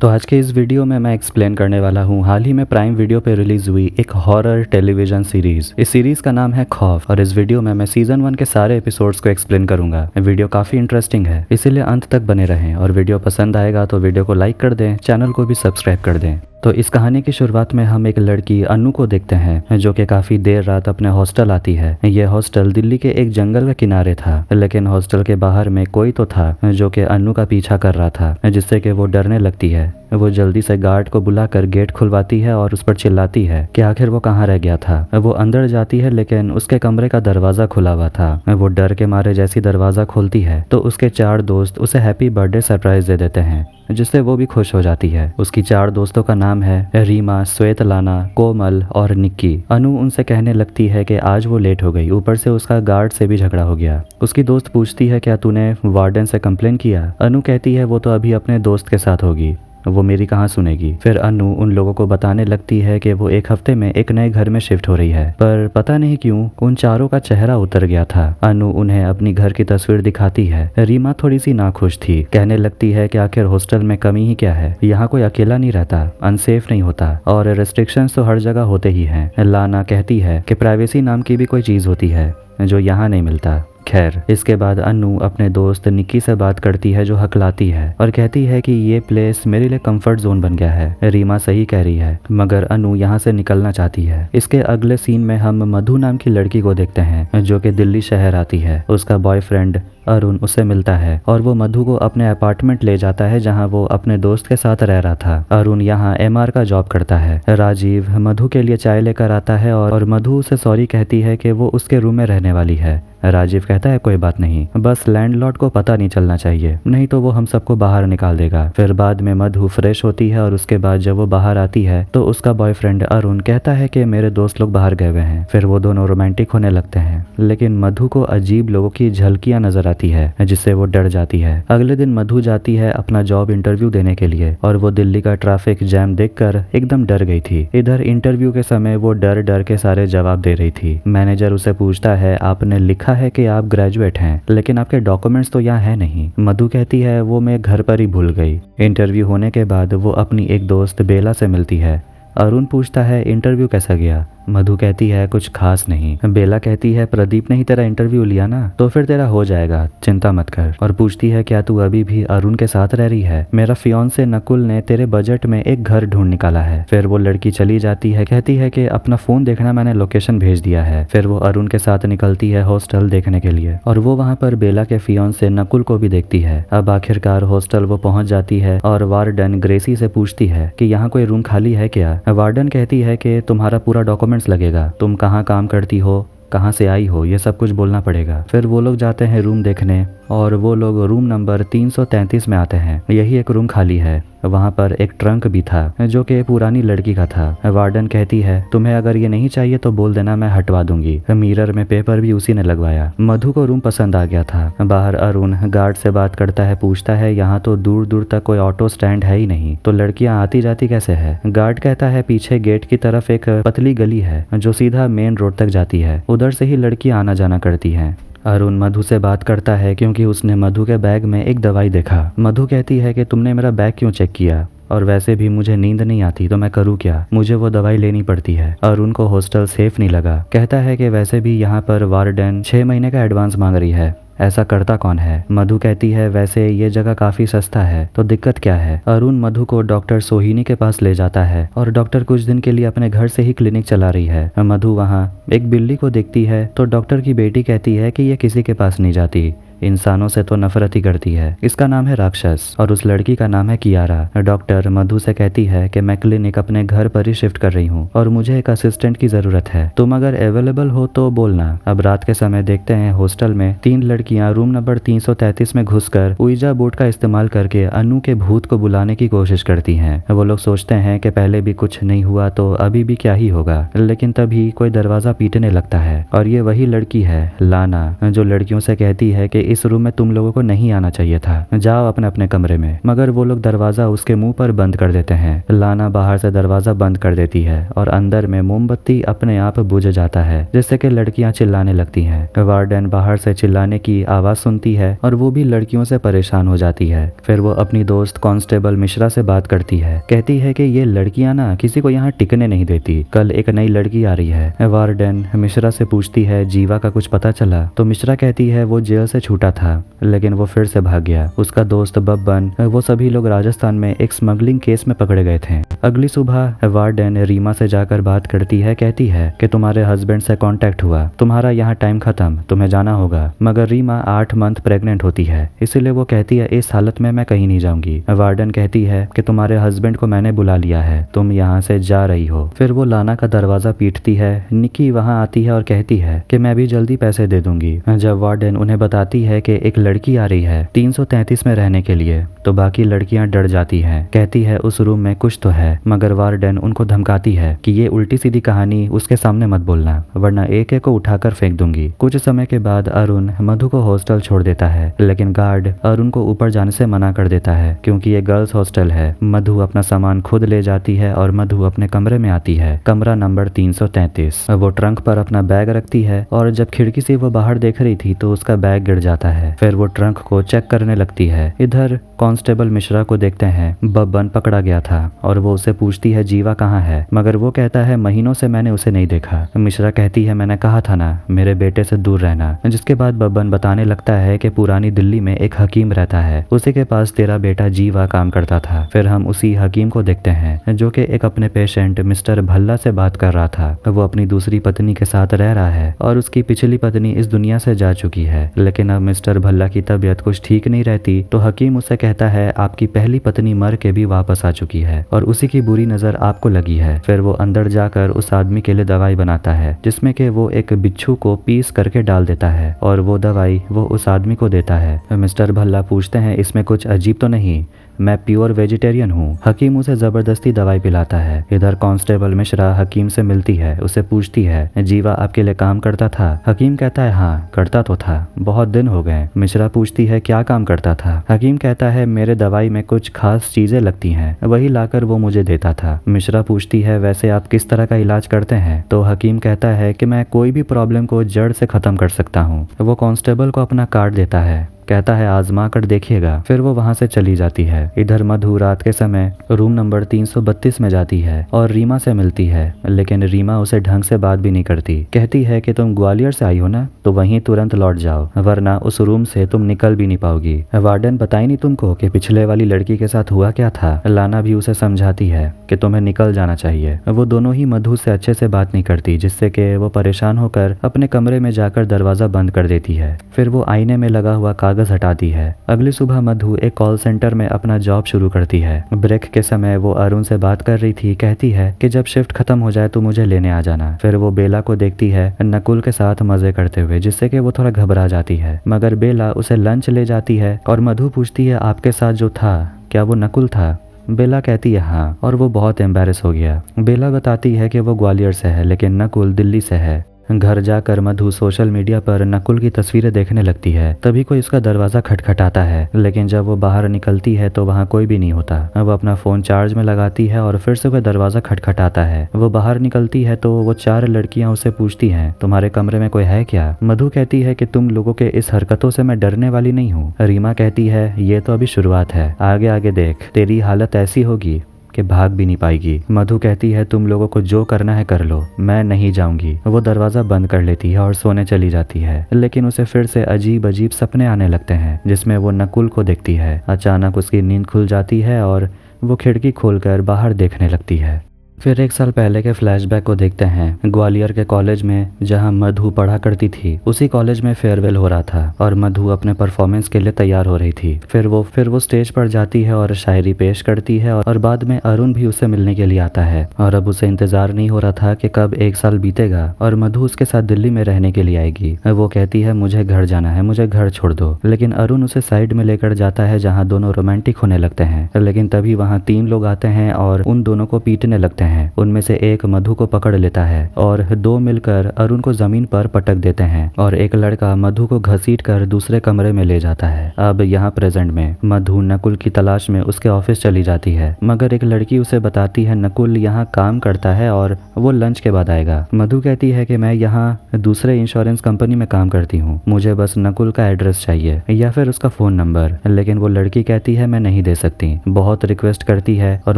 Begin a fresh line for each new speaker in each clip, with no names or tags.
तो आज के इस वीडियो में मैं एक्सप्लेन करने वाला हूँ हाल ही में प्राइम वीडियो पे रिलीज हुई एक हॉरर टेलीविजन सीरीज। इस सीरीज का नाम है खौफ और इस वीडियो में मैं सीजन 1 के सारे एपिसोड्स को एक्सप्लेन करूंगा। वीडियो काफी इंटरेस्टिंग है, इसीलिए अंत तक बने रहें और वीडियो पसंद आएगा तो वीडियो को लाइक कर दें, चैनल को भी सब्सक्राइब कर दें। तो इस कहानी की शुरुआत में हम एक लड़की अनु को देखते हैं जो कि काफ़ी देर रात अपने हॉस्टल आती है। यह हॉस्टल दिल्ली के एक जंगल के किनारे था, लेकिन हॉस्टल के बाहर में कोई तो था जो कि अनु का पीछा कर रहा था, जिससे कि वो डरने लगती है। वो जल्दी से गार्ड को बुलाकर गेट खुलवाती है और उस पर चिल्लाती है कि आखिर वो कहाँ रह गया था। वो अंदर जाती है लेकिन उसके कमरे का दरवाजा खुला हुआ था। वो डर के मारे जैसी दरवाजा खोलती है तो उसके 4 दोस्त उसे हैप्पी बर्थडे सरप्राइज दे देते हैं, जिससे वो भी खुश हो जाती है। उसकी 4 दोस्तों का नाम है रीमा, श्वेतलाना, कोमल और निक्की। अनु उनसे कहने लगती है कि आज वो लेट हो गई, ऊपर से उसका गार्ड से भी झगड़ा हो गया। उसकी दोस्त पूछती है क्या तूने वार्डन से कंप्लेन किया? अनु कहती है वो तो अभी अपने दोस्त के साथ होगी, वो मेरी कहाँ सुनेगी। फिर अनु उन लोगों को बताने लगती है कि वो 1 हफ्ते में एक नए घर में शिफ्ट हो रही है, पर पता नहीं क्यों उन चारों का चेहरा उतर गया था। अनु उन्हें अपनी घर की तस्वीर दिखाती है। रीमा थोड़ी सी नाखुश थी, कहने लगती है कि आखिर हॉस्टल में कमी ही क्या है, यहाँ कोई अकेला नहीं रहता, अनसेफ नहीं होता और रेस्ट्रिक्शंस तो हर जगह होते ही हैं। लाना कहती है कि प्राइवेसी नाम की भी कोई चीज होती है जो यहाँ नहीं मिलता। खैर, इसके बाद अनु अपने दोस्त निक्की से बात करती है जो हकलाती है और कहती है कि ये प्लेस मेरे लिए कंफर्ट जोन बन गया है। रीमा सही कह रही है, मगर अनु यहाँ से निकलना चाहती है। इसके अगले सीन में हम मधु नाम की लड़की को देखते हैं जो कि दिल्ली शहर आती है। उसका बॉयफ्रेंड अरुण उससे मिलता है और वो मधु को अपने अपार्टमेंट ले जाता है जहाँ वो अपने दोस्त के साथ रह रहा था। अरुण यहाँ एमआर का जॉब करता है। राजीव मधु के लिए चाय लेकर आता है और मधु उसे सॉरी कहती है कि वो उसके रूम में रहने वाली है। राजीव कहता है कोई बात नहीं, बस लैंडलॉर्ड को पता नहीं चलना चाहिए, नहीं तो वो हम सबको बाहर निकाल देगा। फिर बाद में मधु फ्रेश होती है और उसके बाद जब वो बाहर आती है तो उसका बॉयफ्रेंड अरुण कहता है कि मेरे दोस्त लोग बाहर गए हुए हैं। फिर वो दोनों रोमांटिक होने लगते हैं, लेकिन मधु को अजीब लोगों की झलकियां नजर आती है जिससे वो डर जाती है। अगले दिन मधु जाती है अपना जॉब इंटरव्यू देने के लिए और वो दिल्ली का ट्रैफिक जैम देखकर एकदम डर गई थी। इधर इंटरव्यू के समय वो डर डर के सारे जवाब दे रही थी। मैनेजर उसे पूछता है आपने लिखा है कि आप ग्रेजुएट हैं, लेकिन आपके डॉक्यूमेंट्स तो यहाँ है नहीं। मधु कहती है वो मैं घर पर ही भूल गई। इंटरव्यू होने के बाद वो अपनी एक दोस्त बेला से मिलती है। अरुण पूछता है इंटरव्यू कैसा गया? मधु कहती है कुछ खास नहीं। बेला कहती है प्रदीप ने ही तेरा इंटरव्यू लिया ना, तो फिर तेरा हो जाएगा, चिंता मत कर। और पूछती है क्या तू अभी भी अरुण के साथ रह रही है? मेरा फियांसे नकुल ने तेरे बजट में एक घर ढूंढ निकाला है। फिर वो लड़की चली जाती है, कहती है कि अपना फोन देखना, मैंने लोकेशन भेज दिया है। फिर वो अरुण के साथ निकलती है हॉस्टल देखने के लिए और वो वहाँ पर बेला के फियांसे नकुल को भी देखती है। अब आखिरकार हॉस्टल वो पहुंच जाती है और वार्डन ग्रेसी से पूछती है कि यहाँ कोई रूम खाली है क्या? वार्डन कहती है कि तुम्हारा पूरा डॉक्यूमेंट्स लगेगा, तुम कहाँ काम करती हो, कहाँ से आई हो, ये सब कुछ बोलना पड़ेगा। फिर वो लोग जाते हैं रूम देखने और वो लोग रूम नंबर 333 में आते हैं। यही एक रूम खाली है। वहाँ पर एक ट्रंक भी था जो कि पुरानी लड़की का था। वार्डन कहती है तुम्हें अगर ये नहीं चाहिए तो बोल देना, मैं हटवा दूंगी। मिरर में पेपर भी उसी ने लगवाया। मधु को रूम पसंद आ गया था। बाहर अरुण गार्ड से बात करता है, पूछता है यहाँ तो दूर दूर तक कोई ऑटो स्टैंड है ही नहीं, तो लड़कियां आती जाती कैसे है? गार्ड कहता है पीछे गेट की तरफ एक पतली गली है जो सीधा मेन रोड तक जाती है, उधर से ही लड़कियां आना जाना करती हैं। अरुण मधु से बात करता है क्योंकि उसने मधु के बैग में एक दवाई देखा। मधु कहती है कि तुमने मेरा बैग क्यों चेक किया? और वैसे भी मुझे नींद नहीं आती तो मैं करूँ क्या, मुझे वो दवाई लेनी पड़ती है। अरुण को हॉस्टल सेफ नहीं लगा, कहता है कि वैसे भी यहाँ पर वार्डन 6 महीने का एडवांस मांग रही है, ऐसा करता कौन है? मधु कहती है वैसे ये जगह काफी सस्ता है, तो दिक्कत क्या है? अरुण मधु को डॉक्टर सोहिनी के पास ले जाता है और डॉक्टर कुछ दिन के लिए अपने घर से ही क्लिनिक चला रही है। मधु वहाँ एक बिल्ली को देखती है तो डॉक्टर की बेटी कहती है कि ये किसी के पास नहीं जाती, इंसानों से तो नफरत ही करती है, इसका नाम है राक्षस और उस लड़की का नाम है कियारा। डॉक्टर मधु से कहती है कि मैं क्लिनिक अपने घर पर ही शिफ्ट कर रही हूँ और मुझे एक असिस्टेंट की जरूरत है, तुम अगर अवेलेबल हो तो बोलना। अब रात के समय देखते हैं हॉस्टल में 3 लड़कियां रूम नंबर 333 में घुसकर उइजा बोर्ड का इस्तेमाल करके अनु के भूत को बुलाने की कोशिश करती हैं। वो लोग सोचते हैं कि पहले भी कुछ नहीं हुआ तो अभी भी क्या ही होगा, लेकिन तभी कोई दरवाजा पीटने लगता है और ये वही लड़की है लाना जो लड़कियों से कहती है कि इस रूम में तुम लोगों को नहीं आना चाहिए था, जाओ अपने अपने कमरे में। मगर वो लोग दरवाजा उसके मुंह पर बंद कर देते हैं। लाना बाहर से दरवाजा बंद कर देती है और अंदर में मोमबत्ती अपने आप बुझ जाता है, जिससे कि लड़कियां चिल्लाने लगती हैं। वार्डन बाहर से चिल्लाने की आवाज सुनती है और वो भी लड़कियों से परेशान हो जाती है। फिर वो अपनी दोस्त कांस्टेबल मिश्रा से बात करती है, कहती है कि ये लड़कियां ना किसी को यहाँ टिकने नहीं देती, कल एक नई लड़की आ रही है। वार्डन मिश्रा से पूछती है जीवा का कुछ पता चला, तो मिश्रा कहती है वो जेल से छूटा था लेकिन वो फिर से भाग गया। उसका दोस्त बब्बन, वो सभी लोग राजस्थान में एक स्मगलिंग केस में पकड़े गए थे। अगली सुबह वार्डन रीमा से जाकर बात करती है, कहती है कि तुम्हारे हस्बैंड से कांटेक्ट हुआ, तुम्हारा यहाँ टाइम खत्म, तुम्हें जाना होगा। मगर रीमा 8 मंथ प्रेग्नेंट होती है, इसीलिए वो कहती है इस हालत में मैं कहीं नहीं जाऊंगी। वार्डन कहती है कि तुम्हारे हस्बैंड को मैंने बुला लिया है, तुम यहाँ से जा रही हो। फिर वो लाना का दरवाजा पीटती है। निकी वहाँ आती है और कहती है कि मैं भी जल्दी पैसे दे दूंगी। जब वार्डन उन्हें बताती है कि एक लड़की आ रही है 333 में रहने के लिए, तो बाकी लड़कियां डर जाती हैं। कहती है उस रूम में कुछ तो है, मगर वार्डन उनको धमकाती है कि ये उल्टी सीधी कहानी उसके सामने मत बोलना, वरना एक एक को उठाकर फेंक दूंगी। कुछ समय के बाद अरुण मधु को हॉस्टल छोड़ देता है, लेकिन गार्ड अरुण को ऊपर जाने से मना कर देता है क्योंकि ये गर्ल्स हॉस्टल है। मधु अपना सामान खुद ले जाती है और मधु अपने कमरे में आती है, कमरा नंबर 333। वो ट्रंक पर अपना बैग रखती है और जब खिड़की से वो बाहर देख रही थी तो उसका बैग गिर जाता है। फिर वो ट्रंक को चेक करने लगती है। इधर कांस्टेबल मिश्रा को देखते हैं बब्बन पकड़ा गया था और वो उससे पूछती है जीवा कहाँ है, मगर वो कहता है महीनों से मैंने उसे नहीं देखा। मिश्रा कहती है मैंने कहा था ना मेरे बेटे से दूर रहना। जिसके बाद बब्बन बताने लगता है कि पुरानी दिल्ली में एक हकीम रहता है, उसी के पास तेरा बेटा जीवा काम करता था। फिर हम उसी हकीम को देखते हैं जो कि एक अपने पेशेंट मिस्टर भल्ला से बात कर रहा था। वो अपनी दूसरी पत्नी के साथ रह रहा है और उसकी पिछली पत्नी इस दुनिया से जा चुकी है, लेकिन अब मिस्टर भल्ला की तबीयत कुछ ठीक नहीं रहती। तो हकीम उससे कहता है आपकी पहली पत्नी मर के भी वापस आ चुकी है और उसी की बुरी नजर आपको लगी है। फिर वो अंदर जाकर उस आदमी के लिए दवाई बनाता है, जिसमें कि वो एक बिच्छू को पीस करके डाल देता है और वो दवाई वो उस आदमी को देता है। मिस्टर भल्ला पूछते हैं इसमें कुछ अजीब तो नहीं, मैं प्योर वेजिटेरियन हूँ। हकीम उसे जबरदस्ती दवाई पिलाता है। इधर कांस्टेबल मिश्रा हकीम से मिलती है, उसे पूछती है जीवा आपके लिए काम करता था? हकीम कहता है हाँ करता तो था, बहुत दिन हो गए। मिश्रा पूछती है क्या काम करता था? हकीम कहता है मेरे दवाई में कुछ खास चीजें लगती हैं, वही लाकर वो मुझे देता था। मिश्रा पूछती है वैसे आप किस तरह का इलाज करते हैं? तो हकीम कहता है कि मैं कोई भी प्रॉब्लम को जड़ से खत्म कर सकता हूँ। वो कांस्टेबल को अपना कार्ड देता है, कहता है आजमा कर देखिएगा। फिर वो वहां से चली जाती है। इधर मधु रात के समय रूम नंबर 332 में जाती है और रीमा से मिलती है, लेकिन रीमा उसे ढंग से बात भी नहीं करती। कहती है कि तुम ग्वालियर से आई हो ना, तो वहीं तुरंत लौट जाओ, वरना उस रूम से तुम निकल भी नहीं पाओगी। वार्डन बताई नहीं तुमको कि पिछले वाली लड़की के साथ हुआ क्या था? लाना भी उसे समझाती है कि तुम्हें निकल जाना चाहिए। वो दोनों ही मधु से अच्छे से बात नहीं करती, जिससे कि वो परेशान होकर अपने कमरे में जाकर दरवाजा बंद कर देती है। फिर वो आईने में लगा हुआ कागज हटाती है। अगली सुबह मधु एक कॉल सेंटर में अपना जॉब शुरू करती है। ब्रेक के समय वो अरुण से बात कर रही थी। कहती है कि जब शिफ्ट खत्म हो जाए तो मुझे लेने आ जाना। फिर वो बेला को देखती है नकुल के साथ मजे करते हुए, जिससे कि वो थोड़ा घबरा जाती है, मगर बेला उसे लंच ले जाती है और मधु पूछती है आपके साथ जो था क्या वो नकुल था? बेला कहती है हाँ, और वो बहुत एम्बैरेस हो गया। बेला बताती है कि वो ग्वालियर से है लेकिन नकुल दिल्ली से है। घर जाकर मधु सोशल मीडिया पर नकुल की तस्वीरें देखने लगती है। तभी कोई उसका दरवाजा खटखटाता है, लेकिन जब वो बाहर निकलती है तो वहाँ कोई भी नहीं होता। वो अपना फोन चार्ज में लगाती है और फिर से वह दरवाजा खटखटाता है। वो बाहर निकलती है तो वो 4 लड़कियां उससे पूछती हैं तुम्हारे कमरे में कोई है क्या? मधु कहती है कि तुम लोगों के इस हरकतों से मैं डरने वाली नहीं हूँ। रीमा कहती है ये तो अभी शुरुआत है, आगे आगे देख, तेरी हालत ऐसी होगी कि भाग भी नहीं पाएगी। मधु कहती है तुम लोगों को जो करना है कर लो, मैं नहीं जाऊंगी। वो दरवाजा बंद कर लेती है और सोने चली जाती है, लेकिन उसे फिर से अजीब अजीब सपने आने लगते हैं, जिसमें वो नकुल को देखती है। अचानक उसकी नींद खुल जाती है और वो खिड़की खोलकर बाहर देखने लगती है। फिर 1 साल पहले के फ्लैशबैक को देखते हैं। ग्वालियर के कॉलेज में जहां मधु पढ़ा करती थी, उसी कॉलेज में फेयरवेल हो रहा था और मधु अपने परफॉर्मेंस के लिए तैयार हो रही थी। फिर वो स्टेज पर जाती है और शायरी पेश करती है और बाद में अरुण भी उससे मिलने के लिए आता है। और अब उसे इंतजार नहीं हो रहा था कि कब 1 साल बीतेगा और मधु उसके साथ दिल्ली में रहने के लिए आएगी। वो कहती है मुझे घर जाना है, मुझे घर छोड़ दो, लेकिन अरुण उसे साइड में लेकर जाता है जहाँ दोनों रोमांटिक होने लगते हैं। लेकिन तभी वहाँ 3 लोग आते हैं और उन दोनों को पीटने लगते हैं। हैं। उनमें से एक मधु को पकड़ लेता है और दो मिलकर अरुण को जमीन पर पटक देते हैं और एक लड़का मधु को घसीट कर दूसरे कमरे में ले जाता है। अब यहाँ प्रेजेंट में मधु नकुल की तलाश में उसके ऑफिस चली जाती है, मगर एक लड़की उसे बताती है नकुल यहाँ काम करता है और वो लंच के बाद आएगा। मधु कहती है कि मैं यहाँ दूसरे इंश्योरेंस कंपनी में काम करती हूँ, मुझे बस नकुल का एड्रेस चाहिए या फिर उसका फोन नंबर। लेकिन वो लड़की कहती है मैं नहीं दे सकती, बहुत रिक्वेस्ट करती है और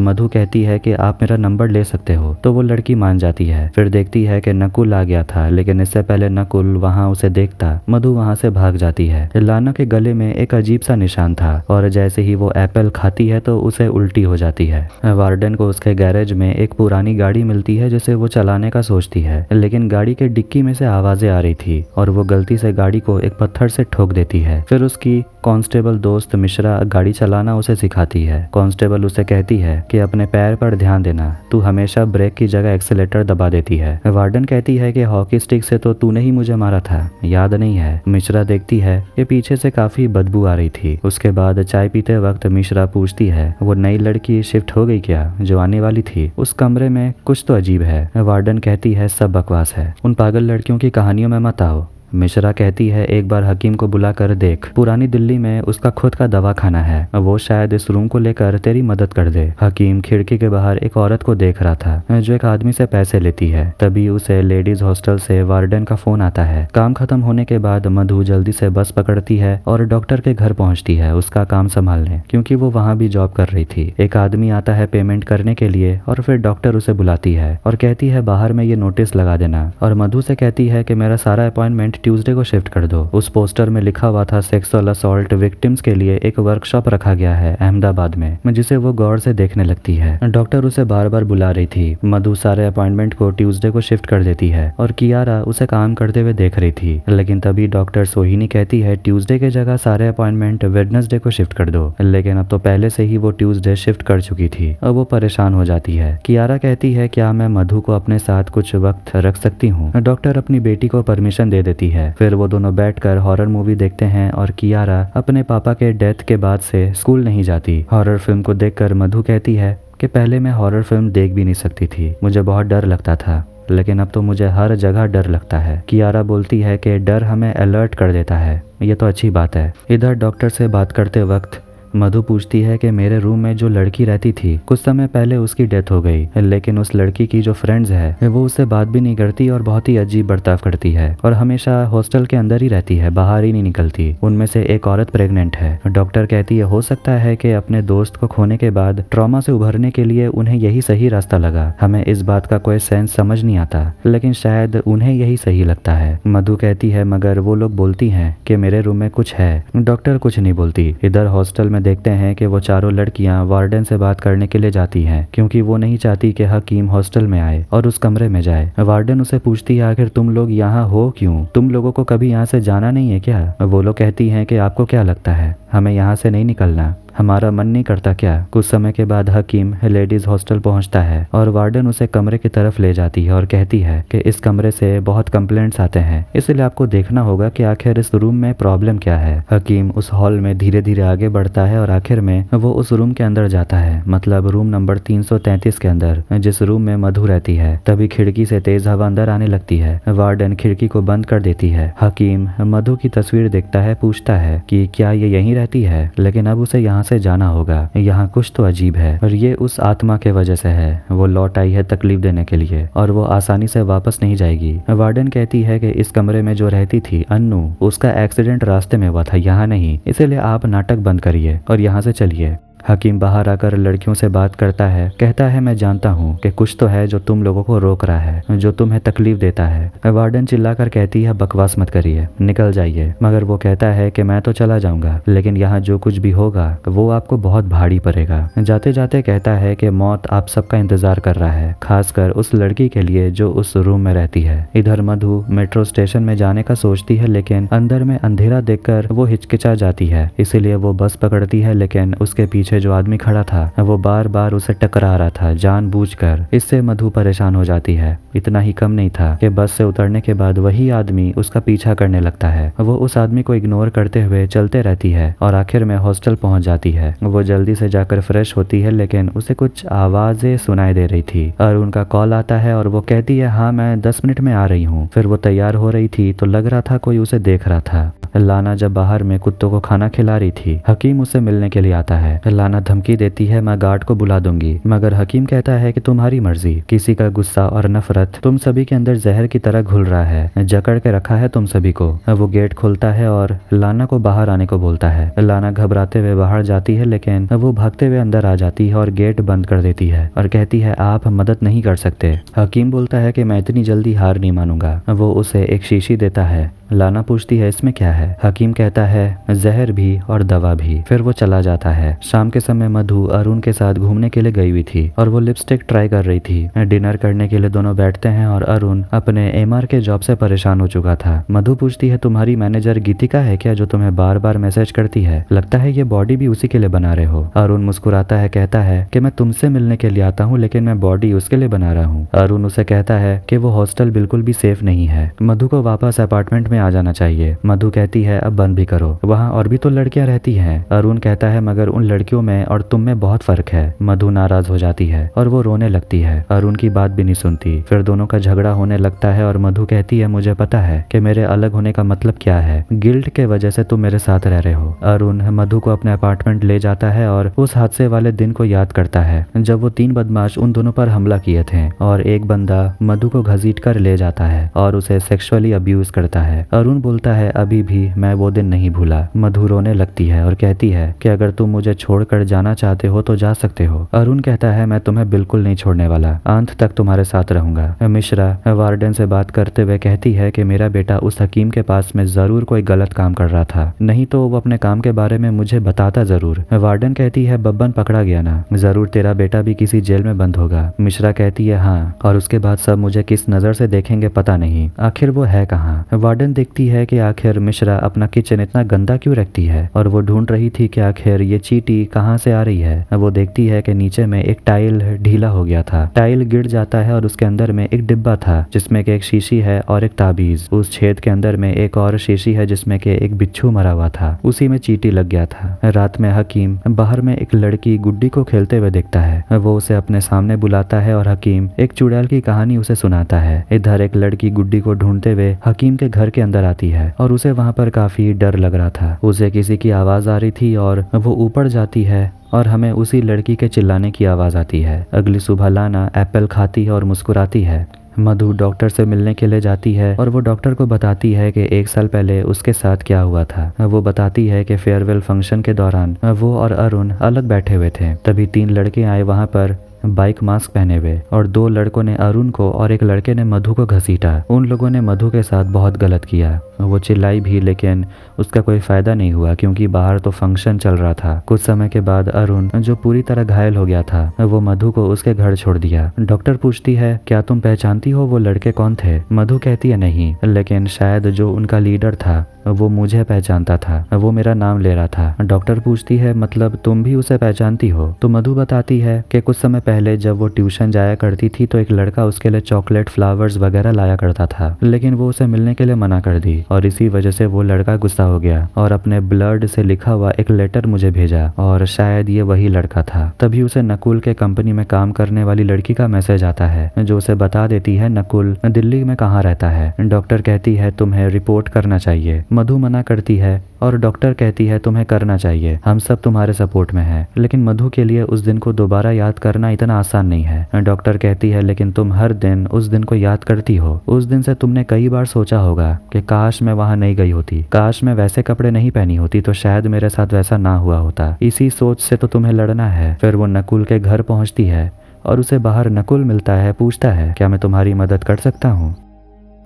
मधु कहती है कि आप मेरा नंबर ले सकते हो, तो वो लड़की मान जाती है। फिर देखती है कि नकुल आ गया था, लेकिन इससे पहले नकुल वहाँ उसे देखता मधु वहाँ से भाग जाती है। लाना के गले में एक अजीब सा निशान था और जैसे ही वो एप्पल खाती है तो उसे उल्टी हो जाती है। वार्डन को उसके गैरेज में एक पुरानी गाड़ी मिलती है जिसे वो चलाने का सोचती है, लेकिन गाड़ी के डिक्की में से आवाजें आ रही थी और वो गलती से गाड़ी को एक पत्थर से ठोक देती है। फिर उसकी कांस्टेबल दोस्त मिश्रा गाड़ी चलाना उसे सिखाती है। कांस्टेबल उसे कहती है कि अपने पैर पर ध्यान देना, तू हमेशा ब्रेक की जगह एक्सीलेटर दबा देती है। वार्डन कहती है कि हॉकी स्टिक से तो तूने ही मुझे मारा था, याद नहीं है। मिश्रा देखती है कि पीछे से काफी बदबू आ रही थी। उसके बाद चाय पीते वक्त मिश्रा पूछती है वो नई लड़की शिफ्ट हो गई क्या जो आने वाली थी? उस कमरे में कुछ तो अजीब है। वार्डन कहती है सब बकवास है, उन पागल लड़कियों की कहानियों में मत आओ। मिश्रा कहती है एक बार हकीम को बुला कर देख, पुरानी दिल्ली में उसका खुद का दवाखाना है, वो शायद इस रूम को लेकर तेरी मदद कर दे। हकीम खिड़की के बाहर एक औरत को देख रहा था जो एक आदमी से पैसे लेती है। तभी उसे लेडीज हॉस्टल से वार्डन का फोन आता है। काम खत्म होने के बाद मधु जल्दी से बस पकड़ती है और डॉक्टर के घर पहुंचती है उसका काम संभालने, क्योंकि वो वहाँ भी जॉब कर रही थी। एक आदमी आता है पेमेंट करने के लिए और फिर डॉक्टर उसे बुलाती है और कहती है बाहर में ये नोटिस लगा देना, और मधु से कहती है कि मेरा सारा अपॉइंटमेंट ट्यूसडे को शिफ्ट कर दो। उस पोस्टर में लिखा हुआ था सेक्सुअल असॉल्ट विक्टिम्स के लिए एक वर्कशॉप रखा गया है अहमदाबाद में, जिसे वो गौर से देखने लगती है। डॉक्टर उसे बार बार बुला रही थी। मधु सारे अपॉइंटमेंट को ट्यूसडे को शिफ्ट कर देती है और कियारा उसे काम करते हुए देख रही थी। लेकिन तभी डॉक्टर सोहिनी कहती है ट्यूसडे के जगह सारे अपॉइंटमेंट वेडनेसडे को शिफ्ट कर दो। लेकिन अब तो पहले से ही वो ट्यूसडे शिफ्ट कर चुकी थी। अब वो परेशान हो जाती है। कियारा कहती है क्या मैं मधु को अपने साथ कुछ वक्त रख सकती हूँ? डॉक्टर अपनी बेटी को परमिशन दे देती है। फिर वो दोनों बैठकर हॉरर मूवी देखते हैं और कियारा अपने पापा के डेथ के बाद से स्कूल नहीं जाती। हॉरर फिल्म को देखकर मधु कहती है कि पहले मैं हॉरर फिल्म देख भी नहीं सकती थी, मुझे बहुत डर लगता था, लेकिन अब तो मुझे हर जगह डर लगता है। कियारा बोलती है कि डर हमें अलर्ट कर देता है, ये तो अच्छी बात है। इधर डॉक्टर से बात करते वक्त मधु पूछती है कि मेरे रूम में जो लड़की रहती थी कुछ समय पहले उसकी डेथ हो गई, लेकिन उस लड़की की जो फ्रेंड्स है वो उससे बात भी नहीं करती और बहुत ही अजीब बर्ताव करती है और हमेशा हॉस्टल के अंदर ही रहती है, बाहर ही नहीं निकलती। उनमें से एक औरत प्रेग्नेंट है। डॉक्टर कहती है हो सकता है कि अपने दोस्त को खोने के बाद ट्रॉमा से उभरने के लिए उन्हें यही सही रास्ता लगा। हमें इस बात का कोई सेंस समझ नहीं आता, लेकिन शायद उन्हें यही सही लगता है। मधु कहती है मगर वो लोग बोलती हैं कि मेरे रूम में कुछ है। डॉक्टर कुछ नहीं बोलती। इधर हॉस्टल में देखते हैं कि वो चारों लड़कियां वार्डन से बात करने के लिए जाती हैं, क्योंकि वो नहीं चाहती कि हकीम हॉस्टल में आए और उस कमरे में जाए। वार्डन उसे पूछती है आखिर तुम लोग यहाँ हो क्यों? तुम लोगों को कभी यहाँ से जाना नहीं है क्या? वो लोग कहती हैं कि आपको क्या लगता है हमें यहाँ से नहीं निकलना, हमारा मन नहीं करता क्या? कुछ समय के बाद हकीम लेडीज हॉस्टल पहुंचता है और वार्डन उसे कमरे की तरफ ले जाती है और कहती है कि इस कमरे से बहुत कंप्लेंट्स आते हैं, इसलिए आपको देखना होगा कि आखिर इस रूम में प्रॉब्लम क्या है। हकीम उस हॉल में धीरे धीरे आगे बढ़ता है और आखिर में वो उस रूम के अंदर जाता है, मतलब रूम नंबर 333 के अंदर, जिस रूम में मधु रहती है। तभी खिड़की से तेज हवा अंदर आने लगती है। वार्डन खिड़की को बंद कर देती है। हकीम मधु की तस्वीर देखता है, पूछता है कि क्या ये यहीं रहती है, लेकिन अब उसे यहाँ से जाना होगा, यहाँ कुछ तो अजीब है और ये उस आत्मा के वजह से है। वो लौट आई है तकलीफ देने के लिए और वो आसानी से वापस नहीं जाएगी। वार्डन कहती है कि इस कमरे में जो रहती थी अन्नू, उसका एक्सीडेंट रास्ते में हुआ था, यहाँ नहीं, इसीलिए आप नाटक बंद करिए और यहाँ से चलिए। हकीम बाहर आकर लड़कियों से बात करता है, कहता है मैं जानता हूँ कि कुछ तो है जो तुम लोगों को रोक रहा है, जो तुम्हें तकलीफ देता है। वार्डन चिल्लाकर कहती है बकवास मत करिए, निकल जाइए। मगर वो कहता है कि मैं तो चला जाऊंगा, लेकिन यहाँ जो कुछ भी होगा वो आपको बहुत भारी पड़ेगा। जाते जाते कहता है कि मौत आप सबका इंतजार कर रहा है, खासकर उस लड़की के लिए जो उस रूम में रहती है। इधर मधु मेट्रो स्टेशन में जाने का सोचती है, लेकिन अंदर में अंधेरा देखकर वो हिचकिचा जाती है, इसीलिए वो बस पकड़ती है, लेकिन उसके पीछे पीछे जो आदमी खड़ा था वो बार बार उसे टकरा रहा था जानबूझकर। इससे मधु परेशान हो जाती है। इतना ही कम नहीं था कि बस से उतरने के बाद वही आदमी उसका पीछा करने लगता है। वो उस आदमी को इग्नोर करते हुए चलते रहती है और आखिर में हॉस्टल पहुंच जाती है। वो जल्दी से जाकर फ्रेश होती है लेकिन उसे कुछ आवाजें सुनाई दे रही थी और उनका कॉल आता है और वो कहती है हाँ मैं 10 मिनट में आ रही हूँ। फिर वो तैयार हो रही थी तो लग रहा था कोई उसे देख रहा था। लाना जब बाहर में कुत्तों को खाना खिला रही थी, हकीम उससे मिलने के लिए आता है। लाना धमकी देती है मैं गार्ड को बुला दूंगी, मगर हकीम कहता है कि तुम्हारी मर्जी। किसी का गुस्सा और नफरत तुम सभी के अंदर जहर की तरह घुल रहा है, जकड़ के रखा है तुम सभी को। वो गेट खोलता है और लाना को बाहर आने को बोलता है। लाना घबराते हुए बाहर जाती है लेकिन वो भागते हुए अंदर आ जाती है और गेट बंद कर देती है और कहती है आप मदद नहीं कर सकते। हकीम बोलता है कि मैं इतनी जल्दी हार नहीं मानूंगा। वो उसे एक शीशी देता है। लाना पूछती है इसमें क्या है? हकीम कहता है जहर भी और दवा भी। फिर वो चला जाता है। शाम के समय मधु अरुण के साथ घूमने के लिए गई हुई थी और वो लिपस्टिक ट्राई कर रही थी। डिनर करने के लिए दोनों बैठते हैं और अरुण अपने एमआर के जॉब से परेशान हो चुका था। मधु पूछती है तुम्हारी मैनेजर गीतिका है क्या जो तुम्हें बार बार मैसेज करती है? लगता है ये बॉडी भी उसी के लिए बना रहे हो। अरुण मुस्कुराता है, कहता है कि मैं तुमसे मिलने के लिए आता हूँ लेकिन मैं बॉडी उसके लिए बना रहा हूँ। अरुण उसे कहता है कि वो हॉस्टल बिल्कुल भी सेफ नहीं है, मधु को वापस अपार्टमेंट में आ जाना चाहिए। मधु कहती है अब बंद भी करो, वहाँ और भी तो लड़कियां रहती हैं। अरुण कहता है मगर उन लड़कियों में और तुम में बहुत फर्क है। मधु नाराज हो जाती है और वो रोने लगती है। अरुण की बात भी नहीं सुनती। फिर दोनों का झगड़ा होने लगता है और मधु कहती है मुझे पता है कि मेरे अलग होने का मतलब क्या है, गिल्ट के वजह से तुम मेरे साथ रह रहे हो। अरुण मधु को अपने अपार्टमेंट ले जाता है और उस हादसे वाले दिन को याद करता है जब वो 3 बदमाश उन दोनों पर हमला किए थे और एक बंदा मधु को घसीट कर ले जाता है और उसे सेक्सुअली अब्यूज करता है। अरुण बोलता है अभी भी मैं वो दिन नहीं भूला। मधु रोने लगती है और कहती है कि अगर तुम मुझे छोड़कर जाना चाहते हो तो जा सकते हो। अरुण कहता है मैं तुम्हें बिल्कुल नहीं छोड़ने वाला, अंत तक तुम्हारे साथ रहूंगा। मिश्रा वार्डन से बात करते हुए कहती है कि मेरा बेटा उस हकीम के पास में जरूर कोई गलत काम कर रहा था, नहीं तो वो अपने काम के बारे में मुझे बताता जरूर। वार्डन कहती है बब्बन पकड़ा गया ना, जरूर तेरा बेटा भी किसी जेल में बंद होगा। मिश्रा कहती है हाँ, और उसके बाद सब मुझे किस नजर से देखेंगे पता नहीं, आखिर वो है कहाँ। वार्डन देखती है कि आखिर मिश्रा अपना किचन इतना गंदा क्यों रखती है और वो ढूंढ रही थी कि आखिर ये चींटी कहाँ से आ रही है। वो देखती है कि नीचे में एक टाइल ढीला हो गया था। टाइल गिर जाता है और उसके अंदर में एक डिब्बा था जिसमें कि एक शीशी है और एक ताबीज। उस छेद के अंदर में एक और शीशी है जिसमें कि एक बिच्छू मरा हुआ था, उसी में चींटी लग गया था। रात में हकीम बाहर में एक लड़की गुड्डी को खेलते हुए देखता है। वो उसे अपने सामने बुलाता है और हकीम एक चुड़ैल की कहानी उसे सुनाता है। इधर एक लड़की गुड्डी को ढूंढते हुए हकीम के घर के अंदर आती है और उसे वहां पर काफी डर लग रहा था। उसे किसी की आवाज आ रही थी और वो ऊपर जाती है और हमें उसी लड़की के चिल्लाने की आवाज आती है। अगली सुबह लाना एप्पल खाती है और मुस्कुराती है। मधु डॉक्टर से मिलने के लिए जाती है और वो डॉक्टर को बताती है कि 1 साल पहले उसके साथ क्या हुआ था। वो बताती है कि फेयरवेल फंक्शन के दौरान वो और अरुण अलग बैठे हुए थे, तभी 3 लड़के आए वहां पर बाइक मास्क पहने हुए और 2 लड़कों ने अरुण को और एक लड़के ने मधु को घसीटा। उन लोगों ने मधु के साथ बहुत गलत किया। वो चिल्लाई भी लेकिन उसका कोई फायदा नहीं हुआ क्योंकि बाहर तो फंक्शन चल रहा था। कुछ समय के बाद अरुण जो पूरी तरह घायल हो गया था वो मधु को उसके घर छोड़ दिया। डॉक्टर पूछती है क्या तुम पहचानती हो वो लड़के कौन थे? मधु कहती है नहीं, लेकिन शायद जो उनका लीडर था वो मुझे पहचानता था, वो मेरा नाम ले रहा था। डॉक्टर पूछती है मतलब तुम भी उसे पहचानती हो? तो मधु बताती है कि कुछ समय पहले जब वो ट्यूशन जाया करती थी तो एक लड़का उसके लिए चॉकलेट फ्लावर्स वगैरह लाया करता था, लेकिन वो उसे मिलने के लिए मना कर दी और इसी वजह से वो लड़का गुस्सा हो गया और अपने ब्लड से लिखा हुआ एक लेटर मुझे भेजा और शायद ये वही लड़का था। तभी उसे नकुल के कंपनी में काम करने वाली लड़की का मैसेज आता है जो उसे बता देती है नकुल दिल्ली में कहाँ रहता है। डॉक्टर कहती है तुम्हें रिपोर्ट करना चाहिए। मधु मना करती है और डॉक्टर कहती है तुम्हें करना चाहिए, हम सब तुम्हारे सपोर्ट में हैं। लेकिन मधु के लिए उस दिन को दोबारा याद करना इतना आसान नहीं है। डॉक्टर कहती है लेकिन तुम हर दिन उस दिन को याद करती हो। उस दिन से तुमने कई बार सोचा होगा कि काश मैं वहां नहीं गई होती, काश मैं वैसे कपड़े नहीं पहनी होती तो शायद मेरे साथ वैसा ना हुआ होता। इसी सोच से तो तुम्हें लड़ना है। फिर वो नकुल के घर पहुंचती है और उसे बाहर नकुल मिलता है, पूछता है क्या मैं तुम्हारी मदद कर सकता हूँ।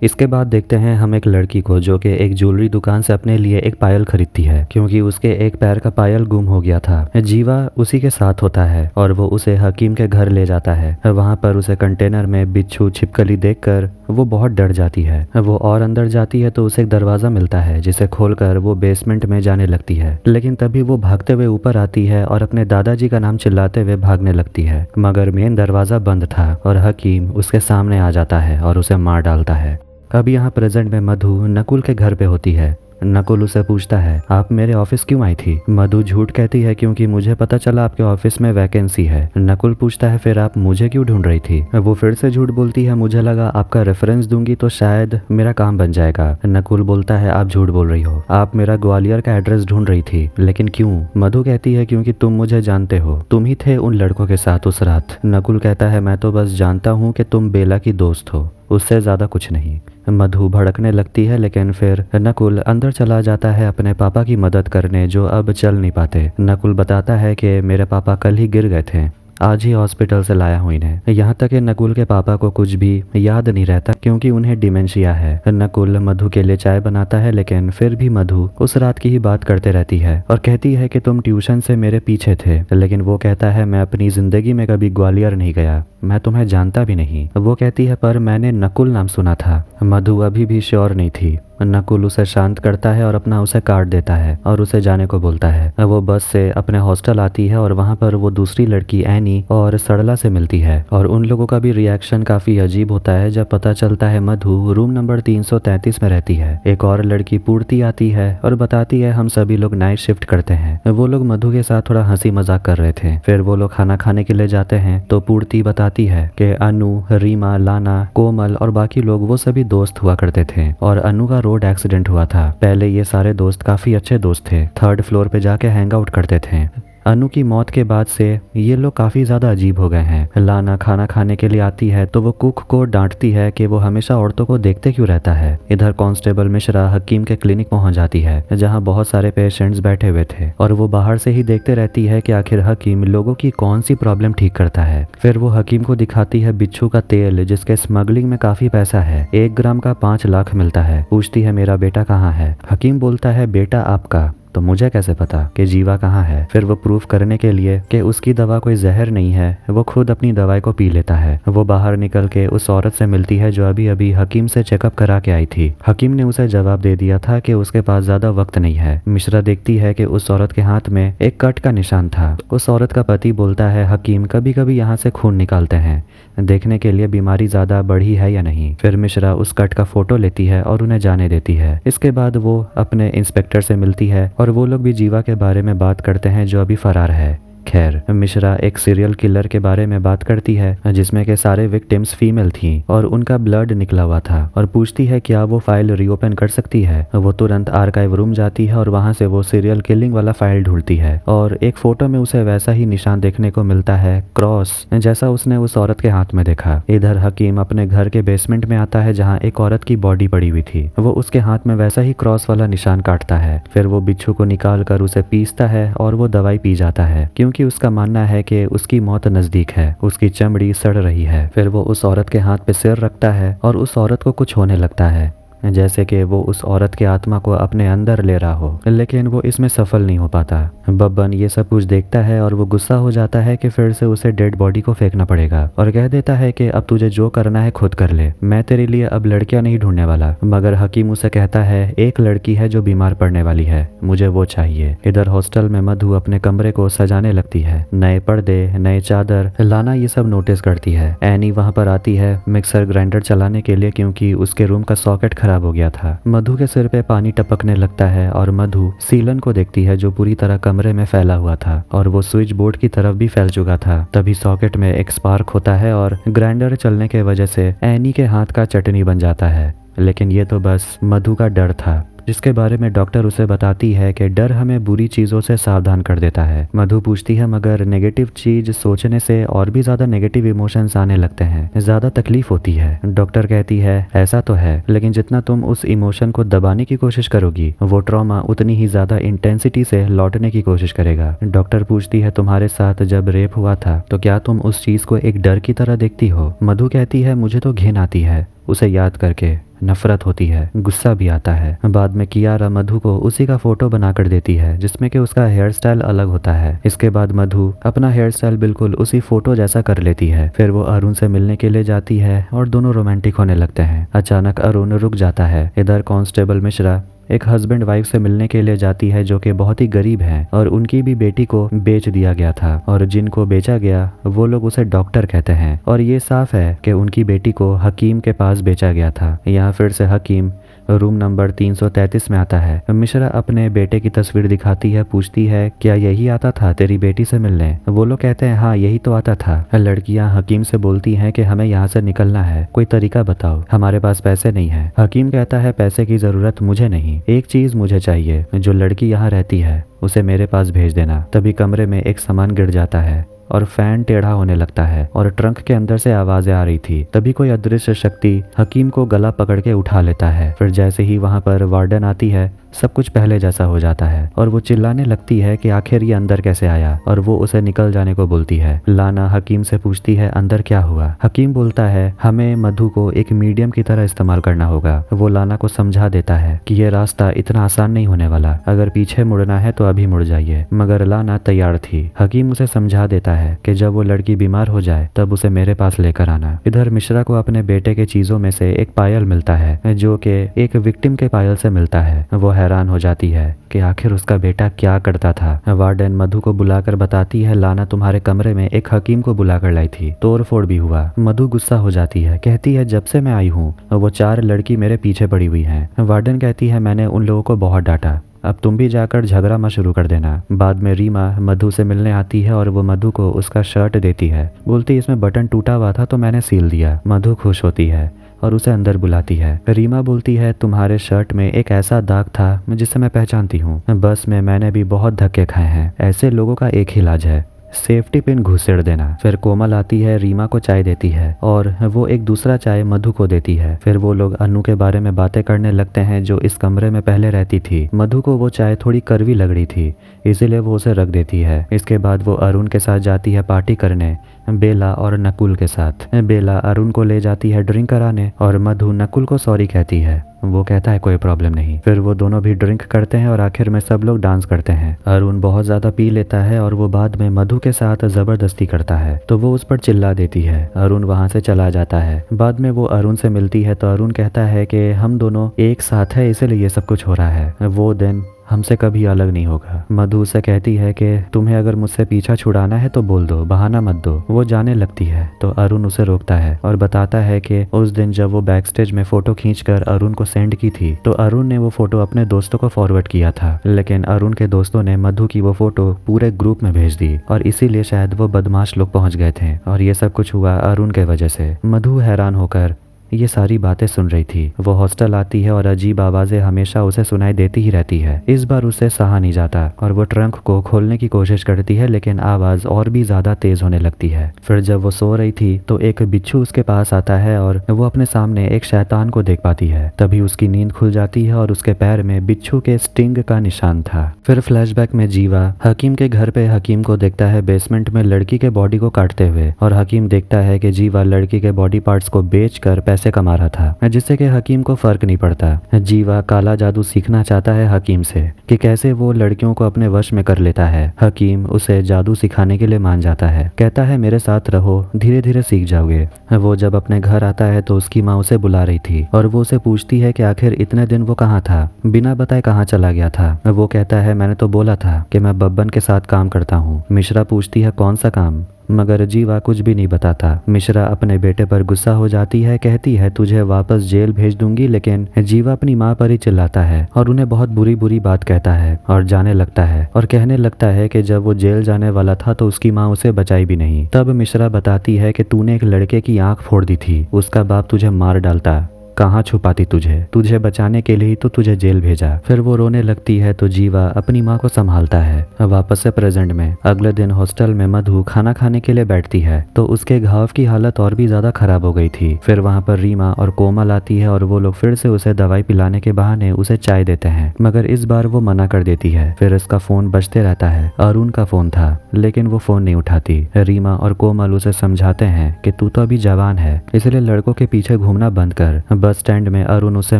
इसके बाद देखते हैं हम एक लड़की को जो कि एक ज्वेलरी दुकान से अपने लिए एक पायल खरीदती है क्योंकि उसके एक पैर का पायल गुम हो गया था। जीवा उसी के साथ होता है और वो उसे हकीम के घर ले जाता है। वहां पर उसे कंटेनर में बिच्छू छिपकली देखकर वो बहुत डर जाती है। वो और अंदर जाती है तो उसे एक दरवाजा मिलता है जिसे खोलकर वो बेसमेंट में जाने लगती है, लेकिन तभी वो भागते हुए ऊपर आती है और अपने दादाजी का नाम चिल्लाते हुए भागने लगती है, मगर मेन दरवाजा बंद था और हकीम उसके सामने आ जाता है और उसे मार डालता है। अब यहाँ प्रेजेंट में मधु नकुल के घर पे होती है। नकुल उसे पूछता है, आप मेरे ऑफिस क्यों आई थी? मधु झूठ कहती है, क्योंकि मुझे पता चला आपके ऑफिस में वैकेंसी है। नकुल पूछता है, फिर आप मुझे क्यों ढूंढ रही थी? वो फिर से झूठ बोलती है, मुझे लगा आपका रेफरेंस दूंगी तो शायद मेरा काम बन जाएगा। नकुल बोलता है, आप झूठ बोल रही हो, आप मेरा ग्वालियर का एड्रेस ढूंढ रही थी, लेकिन क्यों? मधु कहती है, क्योंकि तुम मुझे जानते हो, तुम ही थे उन लड़कों के साथ उस रात। नकुल कहता है, मैं तो बस जानता हूँ कि तुम बेला की दोस्त हो, उससे ज्यादा कुछ नहीं। मधु भड़कने लगती है, लेकिन फिर नकुल अंदर चला जाता है अपने पापा की मदद करने, जो अब चल नहीं पाते। नकुल बताता है कि मेरे पापा कल ही गिर गए थे, आज ही हॉस्पिटल से लाया हूँ इन्हें। यहाँ तक कि नकुल के पापा को कुछ भी याद नहीं रहता क्योंकि उन्हें डिमेंशिया है। नकुल मधु के लिए चाय बनाता है, लेकिन फिर भी मधु उस रात की ही बात करते रहती है और कहती है कि तुम ट्यूशन से मेरे पीछे थे, लेकिन वो कहता है, मैं अपनी जिंदगी में कभी ग्वालियर नहीं गया, मैं तुम्हें जानता भी नहीं। वो कहती है, पर मैंने नकुल नाम सुना था। मधु अभी भी श्योर नहीं थी। नकुल उसे शांत करता है और अपना उसे काट देता है और उसे जाने को बोलता है। वो बस से अपने हॉस्टल आती है और वहाँ पर वो दूसरी लड़की एनी और सरला से मिलती है और उन लोगों का भी रिएक्शन काफी अजीब होता है जब पता चलता है मधु रूम नंबर 333 में रहती है। एक और लड़की पूर्ति आती है और बताती है, हम सभी लोग नाइट शिफ्ट करते हैं। वो लोग मधु के साथ थोड़ा हंसी मजाक कर रहे थे। फिर वो लोग खाना खाने के लिए जाते हैं तो पूर्ति बताती है कि अनु, रीमा, लाना, कोमल और बाकी लोग वो सभी दोस्त हुआ करते थे और अनु का रोड एक्सीडेंट हुआ था। पहले ये सारे दोस्त काफी अच्छे दोस्त थे, 3rd फ्लोर पे जाके हैंग आउट करते थे। अनु की मौत के बाद से ये लोग काफी ज्यादा अजीब हो गए हैं। लाना खाना खाने के लिए आती है तो वो कुक को डांटती है कि वो हमेशा औरतों को देखते क्यों रहता है। इधर कांस्टेबल मिश्रा हकीम के क्लिनिक पहुंच जाती है जहां बहुत सारे पेशेंट्स बैठे हुए थे और वो बाहर से ही देखते रहती है कि आखिर हकीम लोगों की कौन सी प्रॉब्लम ठीक करता है। फिर वो हकीम को दिखाती है बिच्छू का तेल जिसके स्मगलिंग में काफी पैसा है, 1 ग्राम का 5 लाख मिलता है। पूछती है, मेरा बेटा कहाँ है? हकीम बोलता है, बेटा आपका तो मुझे कैसे पता कि जीवा कहाँ है? फिर वो प्रूफ करने के लिए कि उसकी दवा कोई जहर नहीं है, वो खुद अपनी दवाई को पी लेता है। वो बाहर निकल के उस औरत से मिलती है जो अभी अभी हकीम से चेकअप करा के आई थी। हकीम ने उसे जवाब दे दिया था कि उसके पास ज्यादा वक्त नहीं है। मिश्रा देखती है कि उस औरत के हाथ में एक कट का निशान था। उस औरत का पति बोलता है, हकीम कभी कभी यहाँ से खून निकालते हैं, देखने के लिए बीमारी ज्यादा बढ़ी है या नहीं। फिर मिश्रा उस कट का फोटो लेती है और उन्हें जाने देती है। इसके बाद वो अपने इंस्पेक्टर से मिलती है और वो लोग भी जीवा के बारे में बात करते हैं जो अभी फरार है। खैर, मिश्रा एक सीरियल किलर के बारे में बात करती है जिसमें के सारे विक्टिम्स फीमेल थी और उनका ब्लड निकला हुआ था और पूछती है क्या वो फाइल रीओपन कर सकती है। वो तुरंत आर्काइव रूम जाती है और वहां से वो सीरियल किलिंग वाला फाइल ढूंढती है और एक फोटो में उसे वैसा ही निशान देखने को मिलता है, क्रॉस, जैसा उसने उस औरत के हाथ में देखा। इधर हकीम अपने घर के बेसमेंट में आता है जहाँ एक औरत की बॉडी पड़ी हुई थी। वो उसके हाथ में वैसा ही क्रॉस वाला निशान काटता है। फिर वो बिच्छू को निकाल कर उसे पीसता है और वो दवाई पी जाता है क्योंकि उसका मानना है कि उसकी मौत नजदीक है, उसकी चमड़ी सड़ रही है। फिर वो उस औरत के हाथ पे सिर रखता है और उस औरत को कुछ होने लगता है, जैसे कि वो उस औरत की आत्मा को अपने अंदर ले रहा हो, लेकिन वो इसमें सफल नहीं हो पाता। बब्बन ये सब कुछ देखता है और वो गुस्सा हो जाता है कि फिर से उसे डेड बॉडी को फेंकना पड़ेगा और कह देता है कि अब तुझे जो करना है खुद कर ले, मैं तेरे लिए अब लड़कियां नहीं ढूंढने वाला। मगर हकीम उसे कहता है, एक लड़की है जो बीमार पड़ने वाली है, मुझे वो चाहिए। इधर हॉस्टल में मधु अपने कमरे को सजाने लगती है, नए पर्दे, नए चादर। लाना ये सब नोटिस करती है। एनी वहाँ पर आती है मिक्सर ग्राइंडर चलाने के लिए क्योंकि उसके रूम का सॉकेट खराब हो गया था। मधु के सिर पे पानी टपकने लगता है और मधु सीलन को देखती है जो पूरी तरह कमरे में फैला हुआ था और वो स्विच बोर्ड की तरफ भी फैल चुका था। तभी सॉकेट में एक स्पार्क होता है और ग्राइंडर चलने के वजह से एनी के हाथ का चटनी बन जाता है, लेकिन ये तो बस मधु का डर था जिसके बारे में डॉक्टर उसे बताती है कि डर हमें बुरी चीजों से सावधान कर देता है। मधु पूछती है, मगर नेगेटिव चीज सोचने से और भी ज्यादा नेगेटिव इमोशंस आने लगते हैं, ज्यादा तकलीफ होती है। डॉक्टर कहती है, ऐसा तो है, लेकिन जितना तुम उस इमोशन को दबाने की कोशिश करोगी वो ट्रॉमा उतनी ही ज्यादा इंटेंसिटी से लौटने की कोशिश करेगा। डॉक्टर पूछती है, तुम्हारे साथ जब रेप हुआ था तो क्या तुम उस चीज को एक डर की तरह देखती हो? मधु कहती है, मुझे तो घिन आती है, उसे याद करके नफरत होती है, गुस्सा भी आता है। बाद में कियारा मधु को उसी का फोटो बनाकर देती है जिसमें कि उसका हेयर स्टाइल अलग होता है। इसके बाद मधु अपना हेयर स्टाइल बिल्कुल उसी फोटो जैसा कर लेती है। फिर वो अरुण से मिलने के लिए जाती है और दोनों रोमांटिक होने लगते हैं। अचानक अरुण रुक जाता है। इधर कांस्टेबल मिश्रा एक हस्बैंड वाइफ से मिलने के लिए जाती है जो कि बहुत ही गरीब है और उनकी भी बेटी को बेच दिया गया था और जिनको बेचा गया वो लोग उसे डॉक्टर कहते हैं और ये साफ है कि उनकी बेटी को हकीम के पास बेचा गया था। यहाँ फिर से हकीम रूम नंबर 333 में आता है। मिश्रा अपने बेटे की तस्वीर दिखाती है, पूछती है क्या यही आता था तेरी बेटी से मिलने? वो लोग कहते हैं हाँ यही तो आता था। लड़कियां हकीम से बोलती हैं कि हमें यहाँ से निकलना है, कोई तरीका बताओ, हमारे पास पैसे नहीं है। हकीम कहता है पैसे की जरूरत मुझे नहीं, एक चीज मुझे चाहिए, जो लड़की यहाँ रहती है उसे मेरे पास भेज देना। तभी कमरे में एक सामान गिर जाता है और फैन टेढ़ा होने लगता है और ट्रंक के अंदर से आवाजें आ रही थी। तभी कोई अदृश्य शक्ति हकीम को गला पकड़ के उठा लेता है। फिर जैसे ही वहां पर वार्डन आती है सब कुछ पहले जैसा हो जाता है और वो चिल्लाने लगती है कि आखिर ये अंदर कैसे आया और वो उसे निकल जाने को बोलती है। लाना हकीम से पूछती है अंदर क्या हुआ। हकीम बोलता है हमें मधु को एक मीडियम की तरह इस्तेमाल करना होगा। वो लाना को समझा देता है कि ये रास्ता इतना आसान नहीं होने वाला, अगर पीछे मुड़ना है तो अभी मुड़ जाइए। मगर लाना तैयार थी। हकीम उसे समझा देता है कि जब वो लड़की बीमार हो जाए तब उसे मेरे पास लेकर आना। इधर मिश्रा को अपने बेटे के चीजों में से एक पायल मिलता है जो कि एक विक्टिम के पायल से मिलता है। वो हैरान हो जाती है कि आखिर उसका बेटा क्या करता था। वार्डन मधु को बुलाकर बताती है लाना तुम्हारे कमरे में एक हकीम को बुलाकर लाई थी, तोड़ फोड़ भी हुआ। मधु गुस्सा हो जाती है, कहती है जब से मैं आई हूँ वो 4 लड़की मेरे पीछे पड़ी हुई हैं। वार्डन कहती है मैंने उन लोगों को बहुत डांटा, अब तुम भी जाकर झगड़ा मत शुरू कर देना। बाद में रीमा मधु से मिलने आती है और वो मधु को उसका शर्ट देती है, बोलती इसमें बटन टूटा हुआ था तो मैंने सील दिया। मधु खुश होती है और उसे अंदर बुलाती है। रीमा बोलती है तुम्हारे शर्ट में एक ऐसा दाग था जिसे मैं पहचानती हूँ, बस में मैंने भी बहुत धक्के खाए हैं, ऐसे लोगों का एक ही इलाज है, सेफ्टी पिन घुसेड़ देना। फिर कोमल आती है, रीमा को चाय देती है और वो एक दूसरा चाय मधु को देती है। फिर वो लोग अनु के बारे में बातें करने लगते हैं जो इस कमरे में पहले रहती थी। मधु को वो चाय थोड़ी कड़वी लग रही थी इसीलिए वो उसे रख देती है। इसके बाद वो अरुण के साथ जाती है पार्टी करने, बेला और नकुल के साथ। बेला अरुण को ले जाती है ड्रिंक कराने और मधु नकुल को सॉरी कहती है। वो कहता है कोई प्रॉब्लम नहीं। फिर वो दोनों भी ड्रिंक करते हैं और आखिर में सब लोग डांस करते हैं। अरुण बहुत ज्यादा पी लेता है और वो बाद में मधु के साथ जबरदस्ती करता है तो वो उस पर चिल्ला देती है। अरुण वहां से चला जाता है। बाद में वो अरुण से मिलती है तो अरुण कहता है कि हम दोनों एक साथ है इसीलिए ये सब कुछ हो रहा है, वो दिन हमसे कभी अलग नहीं होगा। मधु से कहती है कि तुम्हें अगर मुझसे पीछा छुड़ाना है तो बोल दो, बहाना मत दो। वो जाने लगती है तो अरुण उसे रोकता है और बताता है कि उस दिन जब वो बैक स्टेज में फोटो खींचकर अरुण को सेंड की थी तो अरुण ने वो फोटो अपने दोस्तों को फॉरवर्ड किया था, लेकिन अरुण के दोस्तों ने मधु की वो फोटो पूरे ग्रुप में भेज दी और इसीलिए शायद वो बदमाश लोग पहुंच गए थे और ये सब कुछ हुआ अरुण के वजह से। मधु हैरान होकर ये सारी बातें सुन रही थी। वो हॉस्टल आती है और अजीब आवाजें हमेशा उसे सुनाई देती ही रहती है। इस बार उसे सहा नहीं जाता और वो ट्रंक को खोलने की कोशिश करती है लेकिन आवाज और भी ज्यादा तेज होने लगती है। फिर जब वो सो रही थी तो एक बिच्छू उसके पास आता है और वो अपने सामने एक शैतान को देख पाती है। तभी उसकी नींद खुल जाती है और उसके पैर में बिच्छू के स्टिंग का निशान था। फिर फ्लैशबैक में जीवा हकीम के घर पे हकीम को देखता है बेसमेंट में लड़की के बॉडी को काटते हुए और हकीम देखता है कि जीवा लड़की के बॉडी पार्ट्स को बेचकर पैसे कमा रहा था जिससे कि हकीम को फर्क नहीं पड़ता। जीवा काला जादू सीखना चाहता है हकीम से कि कैसे वो लड़कियों को अपने वश में कर लेता है। हकीम उसे जादू सिखाने के लिए मान जाता है, कहता है मेरे साथ रहो, धीरे धीरे सीख जाओगे। वो जब अपने घर आता है तो उसकी माँ उसे बुला रही थी और वो उसे पूछती है कि आखिर इतने दिन वो कहाँ था, बिना बताए कहाँ चला गया था। वो कहता है मैंने तो बोला था कि मैं बब्बन के साथ काम करता हूँ। मिश्रा पूछती है कौन सा काम, मगर जीवा कुछ भी नहीं बताता। मिश्रा अपने बेटे पर गुस्सा हो जाती है, कहती है तुझे वापस जेल भेज दूंगी, लेकिन जीवा अपनी माँ पर ही चिल्लाता है और उन्हें बहुत बुरी बुरी बात कहता है और जाने लगता है और कहने लगता है कि जब वो जेल जाने वाला था तो उसकी माँ उसे बचाई भी नहीं। तब मिश्रा बताती है कि तूने एक लड़के की आंख फोड़ दी थी, उसका बाप तुझे मार डालता कहाँ छुपाती तुझे बचाने के लिए ही तो तुझे जेल भेजा। फिर वो रोने लगती है तो जीवा अपनी माँ को संभालता है। वापस से प्रेजेंट में अगले दिन हॉस्टल में मधु खाना खाने के लिए बैठती है तो उसके घाव की हालत और भी ज्यादा खराब हो गई थी। फिर वहाँ पर रीमा और कोमल आती है और वो लोग फिर से उसे दवाई पिलाने के बहाने उसे चाय देते हैं, मगर इस बार वो मना कर देती है। फिर उसका फोन बजते रहता है। अरुण का फोन था लेकिन वो फोन नहीं उठाती। रीमा और कोमल उसे समझाते हैं कि तू तो अभी जवान है, इसलिए लड़कों के पीछे घूमना बंद कर। बस स्टैंड में अरुण उसे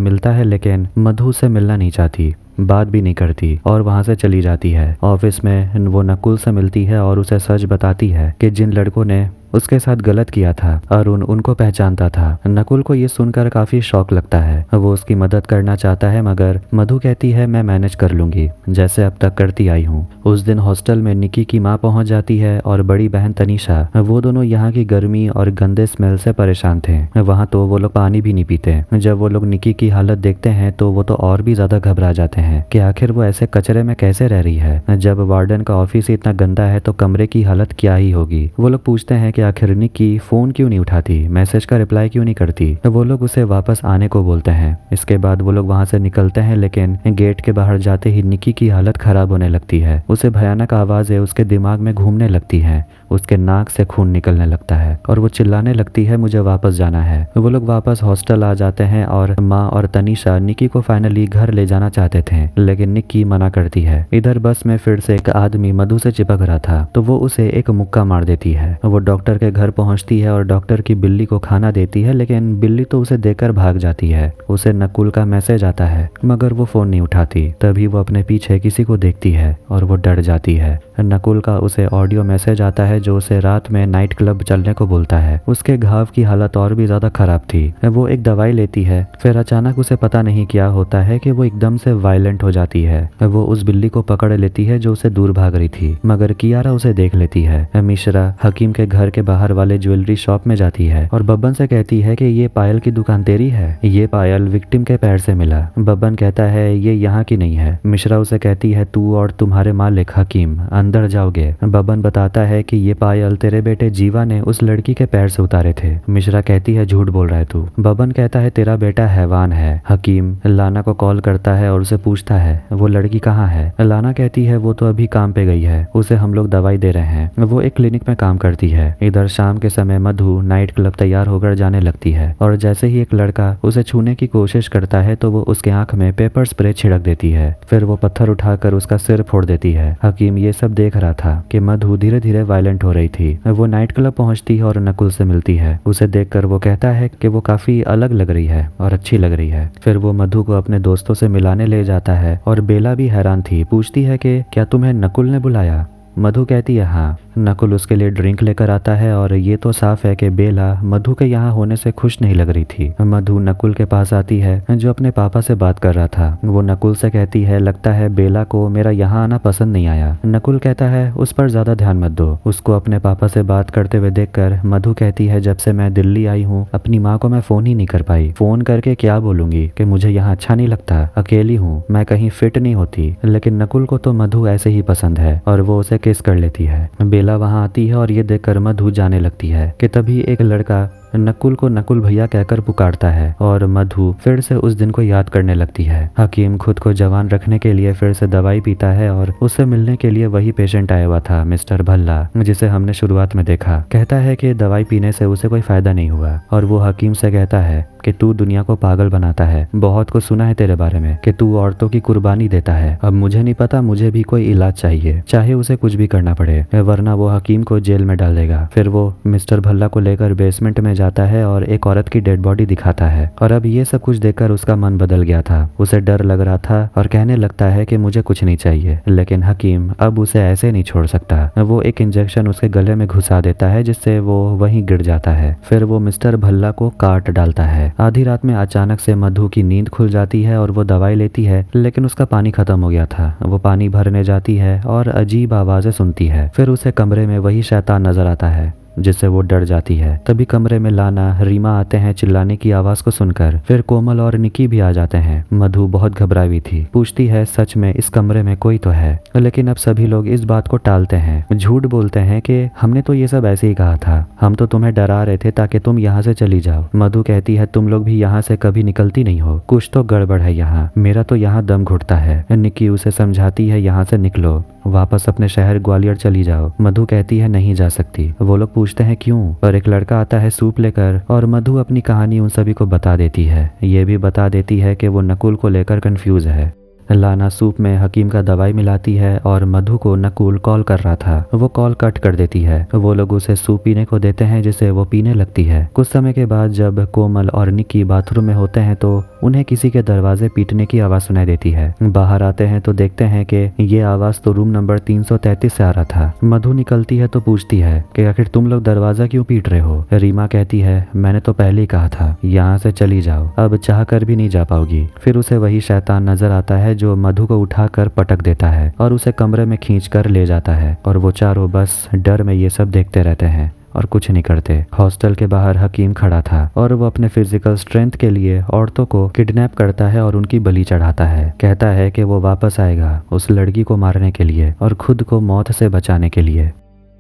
मिलता है लेकिन मधु से मिलना नहीं चाहती, बात भी नहीं करती और वहां से चली जाती है। ऑफिस में वो नकुल से मिलती है और उसे सच बताती है कि जिन लड़कों ने उसके साथ गलत किया था अरुण उनको पहचानता था। नकुल को ये सुनकर काफी शौक लगता है। वो उसकी मदद करना चाहता है मगर मधु कहती है मैं मैनेज कर लूंगी जैसे अब तक करती आई हूँ। उस दिन हॉस्टल में निकी की माँ पहुंच जाती है और बड़ी बहन तनीषा। वो दोनों यहाँ की गर्मी और गंदे स्मेल से परेशान थे। वहाँ तो वो लोग पानी भी नहीं पीते। जब वो लोग निकी की हालत देखते हैं तो वो तो और भी ज्यादा घबरा जाते हैं कि आखिर वो ऐसे कचरे में कैसे रह रही है। जब वार्डन का ऑफिस इतना गंदा है तो कमरे की हालत क्या ही होगी। वो लोग पूछते हैं कि आखिर निकी फोन क्यों नहीं उठाती, मैसेज का रिप्लाई क्यों नहीं करती। तो वो लोग उसे वापस आने को बोलते हैं। इसके बाद वो लोग वहां से निकलते हैं लेकिन गेट के बाहर जाते ही निकी की हालत खराब होने लगती है। उसे भयानक आवाजें उसके दिमाग में घूमने लगती हैं, उसके नाक से खून निकलने लगता है और वो चिल्लाने लगती है मुझे वापस जाना है। वो लोग वापस हॉस्टल आ जाते हैं और माँ और तनीषा निकी को फाइनली घर ले जाना चाहते थे लेकिन निकी मना करती है। इधर बस में फिर से एक आदमी मधु से चिपक रहा था तो वो उसे एक मुक्का मार देती है। वो डॉक्टर के घर पहुंचती है और डॉक्टर की बिल्ली को खाना देती है लेकिन बिल्ली तो उसे देकर भाग जाती है। उसे नकुल का मैसेज आता है मगर वो फोन नहीं उठाती। तभी वो अपने पीछे किसी को देखती है और वो डर जाती है। नकुल का उसे ऑडियो मैसेज आता है जो उसे रात में नाइट क्लब चलने को बोलता है। उसके घाव की हालत और भी ज्यादा खराब थी। वो एक दवाई लेती है फिर अचानक उसे पता नहीं क्या होता है कि वो एकदम से वायलेंट हो जाती है। वो उस बिल्ली को पकड़ लेती है जो उसे दूर भाग रही थी मगर कियारा उसे देख लेती है। मिश्रा हकीम के घर के बाहर वाले ज्वेलरी शॉप में जाती है और बब्बन से कहती है कि ये पायल की दुकान तेरी है, ये पायल विक्टिम के पैर से मिला। बब्बन कहता है ये यहाँ की नहीं है। मिश्रा उसे कहती है तू और तुम्हारे मालिक हकीम अंदर जाओगे। बब्बन बताता है कि ये पायल तेरे बेटे जीवा ने उस लड़की के पैर से उतारे थे। मिश्रा कहती है झूठ बोल रहा है तू। बब्बन कहता है तेरा बेटा हैवान है। हकीम लाना को कॉल करता है और उसे पूछता है वो लड़की कहाँ है। लाना कहती है वो तो अभी काम पे गई है, उसे हम लोग दवाई दे रहे हैं। वो एक क्लिनिक में काम करती है। इधर शाम के समय मधु नाइट क्लब तैयार होकर जाने लगती है और जैसे ही एक लड़का उसे छूने की कोशिश करता है तो वो उसके आंख में पेपर स्प्रे छिड़क देती है। फिर वो पत्थर उठाकर उसका सिर फोड़ देती है। हकीम ये सब देख रहा था कि मधु धीरे धीरे वायलेंट हो रही थी। वो नाइट क्लब पहुंचती है और नकुल से मिलती है। उसे देखकर वो कहता है कि वो काफी अलग लग रही है और अच्छी लग रही है। फिर वो मधु को अपने दोस्तों से मिलाने ले जाता है और बेला भी हैरान थी। पूछती है कि क्या तुम्हें नकुल ने बुलाया। मधु कहती है हाँ। नकुल उसके लिए ड्रिंक लेकर आता है और ये तो साफ है कि बेला मधु के यहाँ होने से खुश नहीं लग रही थी। मधु नकुल के पास आती है जो अपने पापा से बात कर रहा था। वो नकुल से कहती है लगता है बेला को मेरा यहाँ आना पसंद नहीं आया। नकुल कहता है उस पर ज्यादा ध्यान मत दो। उसको अपने पापा से बात करते हुए देखकर मधु कहती है जब से मैं दिल्ली आई हूँ अपनी माँ को मैं फोन ही नहीं कर पाई। फोन करके क्या बोलूंगी कि मुझे यहाँ अच्छा नहीं लगता, अकेली हूँ, मैं कहीं फिट नहीं होती। लेकिन नकुल को तो मधु ऐसे ही पसंद है और वो उसे किस कर लेती है। बेला वहां आती है और ये देखकर मधु जाने लगती है कि तभी एक लड़का नकुल को नकुल भैया कहकर पुकारता है और मधु फिर से उस दिन को याद करने लगती है। हकीम खुद को जवान रखने के लिए फिर से दवाई पीता है और उससे मिलने के लिए वही पेशेंट आया हुआ था मिस्टर भल्ला जिसे हमने शुरुआत में देखा। कहता है कि दवाई पीने से उसे कोई फायदा नहीं हुआ और वो हकीम से कहता है कि तू दुनिया को पागल बनाता है, बहुत कुछ सुना है तेरे बारे में कि तू औरतों की कुर्बानी देता है। अब मुझे नहीं पता, मुझे भी कोई इलाज चाहिए, चाहे उसे कुछ भी करना पड़े वरना वो हकीम को जेल में डाल देगा। फिर वो मिस्टर भल्ला को लेकर बेसमेंट में जाता है और एक औरत की डेड बॉडी दिखाता है और अब ये सब कुछ देखकर उसका मन बदल गया था। उसे डर लग रहा था और कहने लगता है कि मुझे कुछ नहीं चाहिए, लेकिन हकीम अब उसे ऐसे नहीं छोड़ सकता। वो एक इंजेक्शन उसके गले में घुसा देता है जिससे वो वहीं गिर जाता है। फिर वो मिस्टर भल्ला को काट डालता है। आधी रात में अचानक से मधु की नींद खुल जाती है और वो दवाई लेती है लेकिन उसका पानी खत्म हो गया था। वो पानी भरने जाती है और अजीब आवाजें सुनती है। फिर उसे कमरे में वही शैतान नजर आता है जिससे वो डर जाती है। तभी कमरे में लाना, रीमा आते हैं चिल्लाने की आवाज को सुनकर। फिर कोमल और निकी भी आ जाते हैं। मधु बहुत घबराई हुई थी, पूछती है सच में इस कमरे में कोई तो है। लेकिन अब सभी लोग इस बात को टालते हैं, झूठ बोलते हैं कि हमने तो ये सब ऐसे ही कहा था, हम तो तुम्हें डरा रहे थे ताकि तुम यहाँ से चली जाओ। मधु कहती है तुम लोग भी यहाँ से कभी निकलती नहीं हो, कुछ तो गड़बड़ है यहाँ, मेरा तो यहाँ दम घुटता है। निक्की उसे समझाती है यहाँ से निकलो, वापस अपने शहर ग्वालियर चली जाओ। मधु कहती है नहीं जा सकती। वो लोग पूछते हैं क्यों, और एक लड़का आता है सूप लेकर और मधु अपनी कहानी उन सभी को बता देती है। ये भी बता देती है कि वो नकुल को लेकर कंफ्यूज है। लाना सूप में हकीम का दवाई मिलाती है और मधु को नकुल कॉल कर रहा था, वो कॉल कट कर देती है। वो लोग उसे सूप पीने को देते हैं जिसे वो पीने लगती है। कुछ समय के बाद जब कोमल और निक्की बाथरूम में होते हैं तो उन्हें किसी के दरवाजे पीटने की आवाज सुनाई देती है। बाहर आते हैं तो देखते हैं कि ये आवाज तो रूम नंबर 333 से आ रहा था। मधु निकलती है तो पूछती है कि आखिर तुम लोग दरवाजा क्यों पीट रहे हो। रीमा कहती है मैंने तो पहले ही कहा था यहाँ से चली जाओ, अब चाह कर भी नहीं जा पाओगी। फिर उसे वही शैतान नजर आता है जो मधु को उठाकर पटक देता है और उसे कमरे में खींचकर ले जाता है। और वो चारों बस डर में ये सब देखते रहते हैं और कुछ नहीं करते। हॉस्टल के बाहर हकीम खड़ा था और वो अपने फिजिकल स्ट्रेंथ के लिए औरतों को किडनैप करता है और उनकी बलि चढ़ाता है। कहता है कि वो वापस आएगा उस लड़की को मारने के लिए और खुद को मौत से बचाने के लिए।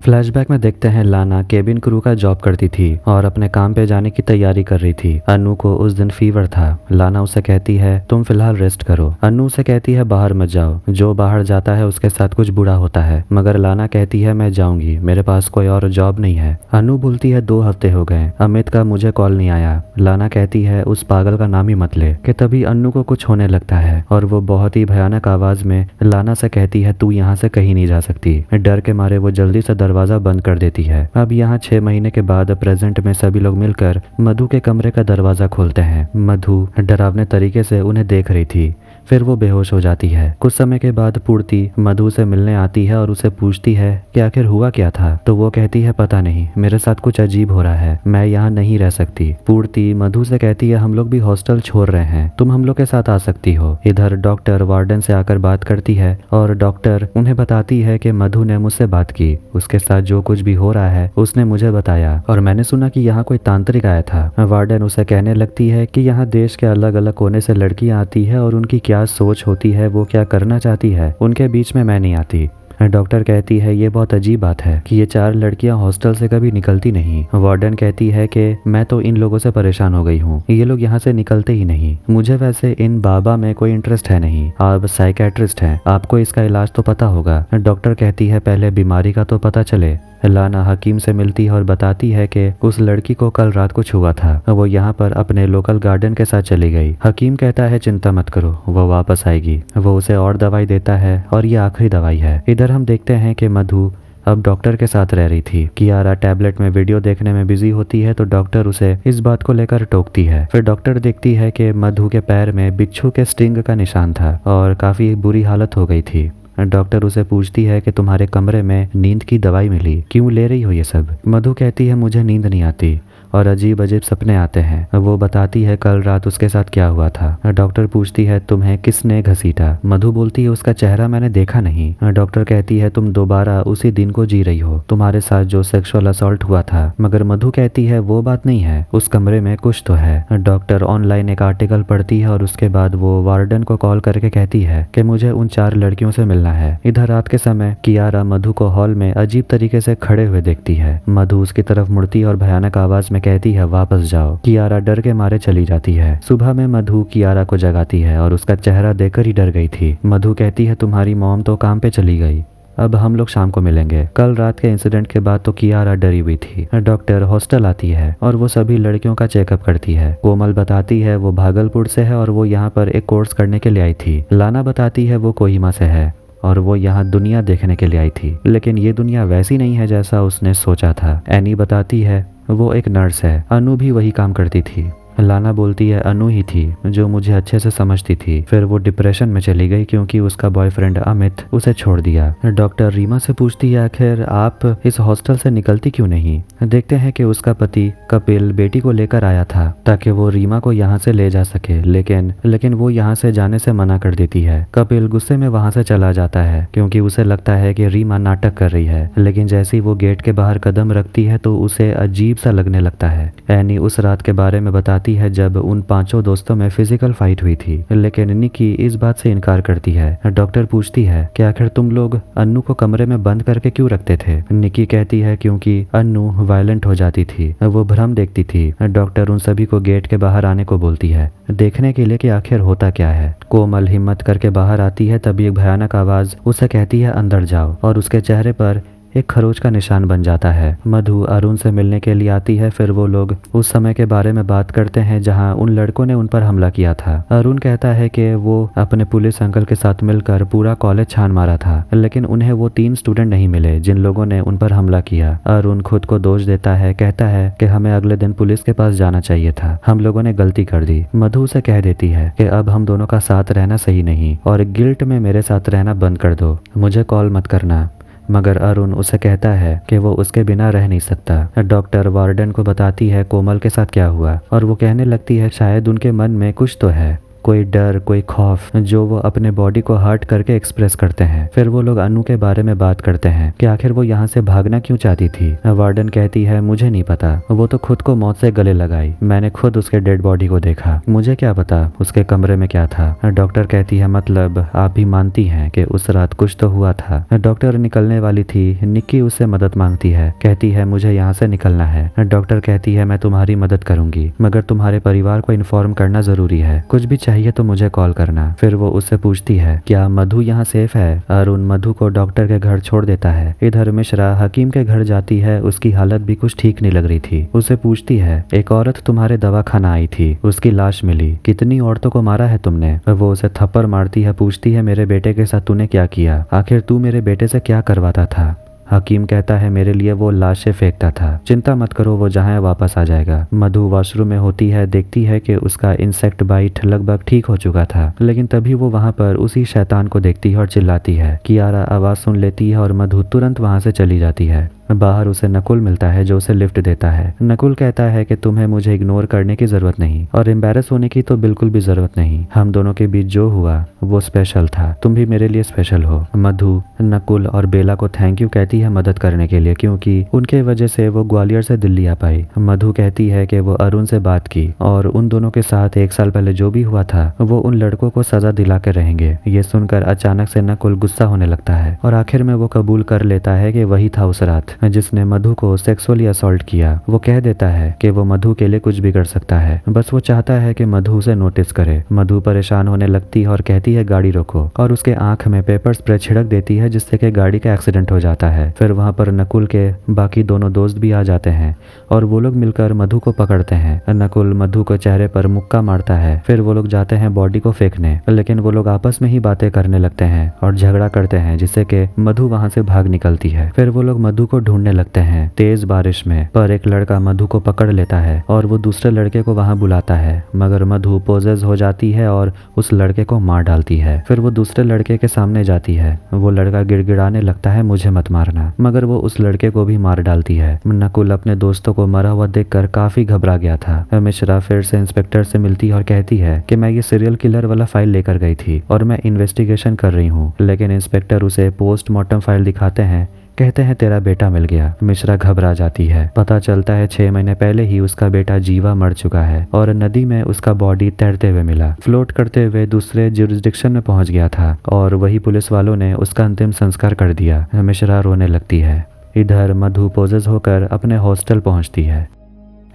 फ्लैशबैक में देखते हैं लाना केबिन क्रू का जॉब करती थी और अपने काम पे जाने की तैयारी कर रही थी। अनु को उस दिन फीवर था। लाना उसे कहती है तुम फिलहाल रेस्ट करो। अनु उसे कहती है बाहर मत जाओ, जो बाहर जाता है उसके साथ कुछ बुरा होता है। मगर लाना कहती है मैं जाऊंगी, मेरे पास कोई और जॉब नहीं है। अनु बोलती है 2 हफ्ते हो गए, अमित का मुझे कॉल नहीं आया। लाना कहती है उस पागल का नाम ही मत ले। कि तभी अनु को कुछ होने लगता है और वो बहुत ही भयानक आवाज में लाना से कहती है तू यहाँ से कहीं नहीं जा सकती। डर के मारे वो जल्दी से दरवाजा बंद कर देती है। अब यहाँ 6 महीने के बाद प्रेजेंट में सभी लोग मिलकर मधु के कमरे का दरवाजा खोलते हैं। मधु डरावने तरीके से उन्हें देख रही थी, फिर वो बेहोश हो जाती है। कुछ समय के बाद पूर्ति मधु से मिलने आती है और उसे पूछती है कि आखिर हुआ क्या था। तो वो कहती है पता नहीं, मेरे साथ कुछ अजीब हो रहा है, मैं यहाँ नहीं रह सकती। पूर्ति मधु से कहती है हम लोग भी हॉस्टल छोड़ रहे हैं, तुम हम लोग के साथ आ सकती हो। इधर डॉक्टर वार्डन से आकर बात करती है और डॉक्टर उन्हें बताती है कि मधु ने मुझसे बात की, उसके साथ जो कुछ भी हो रहा है उसने मुझे बताया और मैंने सुना कि यहाँ कोई तांत्रिक आया था। वार्डन उसे कहने लगती है कि यहाँ देश के अलग अलग कोने से लड़कियां आती है और उनकी क्या सोच होती है, वो क्या करना चाहती है, उनके बीच में मैं नहीं आती। डॉक्टर कहती है ये बहुत अजीब बात है कि ये 4 लड़कियां हॉस्टल से कभी निकलती नहीं। वार्डन कहती है कि मैं तो इन लोगों से परेशान हो गई हूँ, ये लोग यहाँ से निकलते ही नहीं। मुझे वैसे इन बाबा में कोई इंटरेस्ट है नहीं, आप साइकेट्रिस्ट हैं, आपको इसका इलाज तो पता होगा। डॉक्टर कहती है पहले बीमारी का तो पता चले। लाना हकीम से मिलती है और बताती है कि उस लड़की को कल रात कुछ हुआ था, वो यहाँ पर अपने लोकल गार्डन के साथ चली गई। हकीम कहता है चिंता मत करो, वो वापस आएगी। वो उसे और दवाई देता है और ये आखिरी दवाई है। इधर हम देखते हैं कि मधु अब डॉक्टर के साथ रह रही थी। कियारा टैबलेट में वीडियो देखने में बिजी होती है तो डॉक्टर उसे इस बात को लेकर टोकती है। फिर डॉक्टर देखती है कि मधु के पैर में बिच्छू के स्टिंग का निशान था और काफी बुरी हालत हो गई थी। डॉक्टर उसे पूछती है कि तुम्हारे कमरे में नींद की दवाई मिली, क्यों ले रही हो ये सब। मधु कहती है मुझे नींद नहीं आती और अजीब अजीब सपने आते हैं। वो बताती है कल रात उसके साथ क्या हुआ था। डॉक्टर पूछती है तुम्हें किसने घसीटा। मधु बोलती है उसका चेहरा मैंने देखा नहीं। डॉक्टर कहती है तुम दोबारा उसी दिन को जी रही हो, तुम्हारे साथ जो सेक्सुअल असॉल्ट हुआ था। मगर मधु कहती है वो बात नहीं है, उस कमरे में कुछ तो है। डॉक्टर ऑनलाइन एक आर्टिकल पढ़ती है और उसके बाद वो वार्डन को कॉल करके कहती है कि मुझे उन 4 लड़कियों से मिलना है। इधर रात के समय कियारा मधु को हॉल में अजीब तरीके से खड़े हुए देखती है। मधु उसकी तरफ मुड़ती और भयानक आवाज में कहती है वापस जाओ। कियारा डर के मारे चली जाती है। सुबह में मधु कियारा को जगाती है और उसका चेहरा देखकर ही डर गई थी। मधु कहती है तुम्हारी मॉम तो काम पे चली गई, अब हम लोग शाम को मिलेंगे। कल रात के इंसिडेंट के बाद तो कियारा डरी हुई थी। डॉक्टर हॉस्टल आती है और वो सभी लड़कियों का चेकअप करती है। कोमल बताती है वो भागलपुर से है और वो यहाँ पर एक कोर्स करने के लिए आई थी। लाना बताती है वो कोहिमा से है और वो यहाँ दुनिया देखने के लिए आई थी, लेकिन ये दुनिया वैसी नहीं है जैसा उसने सोचा था। एनी बताती है वो एक नर्स है। अनु भी वही काम करती थी। लाना बोलती है अनु ही थी जो मुझे अच्छे से समझती थी। फिर वो डिप्रेशन में चली गई क्योंकि उसका बॉयफ्रेंड अमित उसे छोड़ दिया। डॉक्टर रीमा से पूछती है आखिर आप इस हॉस्टल से निकलती क्यों नहीं। देखते हैं कि उसका पति कपिल बेटी को लेकर आया था ताकि वो रीमा को यहाँ से ले जा सके, लेकिन वो यहाँ से जाने से मना कर देती है। कपिल गुस्से में वहाँ से चला जाता है क्योंकि उसे लगता है कि रीमा नाटक कर रही है, लेकिन जैसे ही वो गेट के बाहर कदम रखती है तो उसे अजीब सा लगने लगता है। एनी उस रात के बारे में बताती है जब उन 5 दोस्तों में फिजिकल फाइट हुई थी, लेकिन निकी इस बात से इनकार करती है। डॉक्टर पूछती है कि आखिर तुम लोग अन्नू को कमरे में बंद करके क्यों रखते थे। निकी कहती है क्योंकि अन्नू वायलेंट हो जाती थी, वो भ्रम देखती थी। डॉक्टर उन सभी को गेट के बाहर आने को बोलती है देखने के लिए कि आखिर होता क्या है। कोमल हिम्मत करके बाहर आती है, तभी एक भयानक आवाज उसे कहती है अंदर जाओ, और उसके चेहरे पर एक खरोच का निशान बन जाता है। मधु अरुण से मिलने के लिए आती है। फिर वो लोग उस समय के बारे में बात करते हैं जहां उन लड़कों ने उन पर हमला किया था। अरुण कहता है कि वो अपने पुलिस अंकल के साथ मिलकर पूरा कॉलेज छान मारा था, लेकिन उन्हें वो 3 स्टूडेंट नहीं मिले जिन लोगों ने उन पर हमला किया। अरुण खुद को दोष देता है, कहता है कि हमें अगले दिन पुलिस के पास जाना चाहिए था, हम लोगों ने गलती कर दी। मधु उसे कह देती है कि अब हम दोनों का साथ रहना सही नहीं और गिल्ट में मेरे साथ रहना बंद कर दो, मुझे कॉल मत करना। मगर अरुण उसे कहता है कि वो उसके बिना रह नहीं सकता। डॉक्टर वार्डन को बताती है कोमल के साथ क्या हुआ, और वो कहने लगती है शायद उनके मन में कुछ तो है, कोई डर, कोई खौफ जो वो अपने बॉडी को हर्ट करके एक्सप्रेस करते हैं। फिर वो लोग अनु के बारे में बात करते हैं कि आखिर वो यहाँ से भागना क्यों चाहती थी। वार्डन कहती है मुझे नहीं पता, वो तो खुद को मौत से गले लगाई, मैंने खुद उसके डेड बॉडी को देखा, मुझे क्या पता उसके कमरे में क्या था। डॉक्टर कहती है मतलब आप भी मानती हैं कि उस रात कुछ तो हुआ था। डॉक्टर निकलने वाली थी, निक्की उससे मदद मांगती है, कहती है मुझे यहाँ से निकलना है। डॉक्टर कहती है मैं तुम्हारी मदद करूंगी, मगर तुम्हारे परिवार को इन्फॉर्म करना जरूरी है, कुछ भी चाहिए तो मुझे कॉल करना। फिर वो उससे पूछती है क्या मधु यहाँ सेफ है। अरुण मधु को डॉक्टर के घर छोड़ देता है। इधर मिश्रा हकीम के घर जाती है, उसकी हालत भी कुछ ठीक नहीं लग रही थी। उसे पूछती है एक औरत तुम्हारे दवाखाना आई थी, उसकी लाश मिली, कितनी औरतों को मारा है तुमने। वो उसे थप्पड़ मारती है, पूछती है मेरे बेटे के साथ तूने क्या किया, आखिर तू मेरे बेटे से क्या करवाता था। हकीम कहता है मेरे लिए वो लाशें फेंकता था, चिंता मत करो वो जहाँ है वापस आ जाएगा। मधु वॉशरूम में होती है, देखती है कि उसका इंसेक्ट बाइट लगभग ठीक हो चुका था, लेकिन तभी वो वहाँ पर उसी शैतान को देखती है और चिल्लाती है। कियारा आवाज सुन लेती है और मधु तुरंत वहाँ से चली जाती है। बाहर उसे नकुल मिलता है जो उसे लिफ्ट देता है। नकुल कहता है कि तुम्हें मुझे इग्नोर करने की जरूरत नहीं और एम्बैरस होने की तो बिल्कुल भी जरूरत नहीं, हम दोनों के बीच जो हुआ वो स्पेशल था, तुम भी मेरे लिए स्पेशल हो। मधु नकुल और बेला को थैंक यू कहती है मदद करने के लिए, क्योंकि उनके वजह से वो ग्वालियर से दिल्ली आ पाई। मधु कहती है कि वो अरुण से बात की और उन दोनों के साथ 1 साल पहले जो भी हुआ था वो उन लड़कों को सजा दिला के रहेंगे। ये सुनकर अचानक से नकुल गुस्सा होने लगता है और आखिर में वो कबूल कर लेता है कि वही था उस रात जिसने मधु को सेक्सुअली असॉल्ट किया। वो कह देता है कि वो मधु के लिए कुछ भी कर सकता है, बस वो चाहता है कि मधु उसे नोटिस करे। मधु परेशान होने लगती है और कहती है गाड़ी रोको, और उसके आंख में पेपर स्प्रे छिड़क देती है जिससे कि गाड़ी का एक्सीडेंट हो जाता है। फिर वहाँ पर नकुल के बाकी दोनों दोस्त भी आ जाते हैं और वो लोग मिलकर मधु को पकड़ते हैं। नकुल मधु को चेहरे पर मुक्का मारता है। फिर वो लोग जाते हैं बॉडी को फेंकने, लेकिन वो लोग आपस में ही बातें करने लगते हैं और झगड़ा करते हैं जिससे कि मधु वहाँ से भाग निकलती है। फिर वो लोग मधु को ढूंढने लगते हैं तेज बारिश में, पर एक लड़का मधु को पकड़ लेता है और वो दूसरे लड़के को वहाँ बुलाता है, मगर मधु पोजेस हो जाती है और उस लड़के को मार डालती है। फिर वो दूसरे लड़के के सामने जाती है, वो लड़का गिड़गिड़ाने लगता है मुझे मत मारना, मगर वो उस लड़के को भी मार डालती है। नकुल अपने दोस्तों को मरा हुआ देखकर काफी घबरा गया था। मिश्रा फिर से इंस्पेक्टर से मिलती है और कहती है कि मैं ये सीरियल किलर वाला फाइल लेकर गई थी और मैं इन्वेस्टिगेशन कर रही हूँ, लेकिन इंस्पेक्टर उसे पोस्टमार्टम फाइल दिखाते हैं, कहते हैं तेरा बेटा मिल गया। मिश्रा घबरा जाती है, पता चलता है 6 महीने पहले ही उसका बेटा जीवा मर चुका है और नदी में उसका बॉडी तैरते हुए मिला, फ्लोट करते हुए दूसरे जुरिस्डिक्शन में पहुंच गया था और वही पुलिस वालों ने उसका अंतिम संस्कार कर दिया। मिश्रा रोने लगती है। इधर मधु पोजेस होकर अपने हॉस्टल पहुंचती है।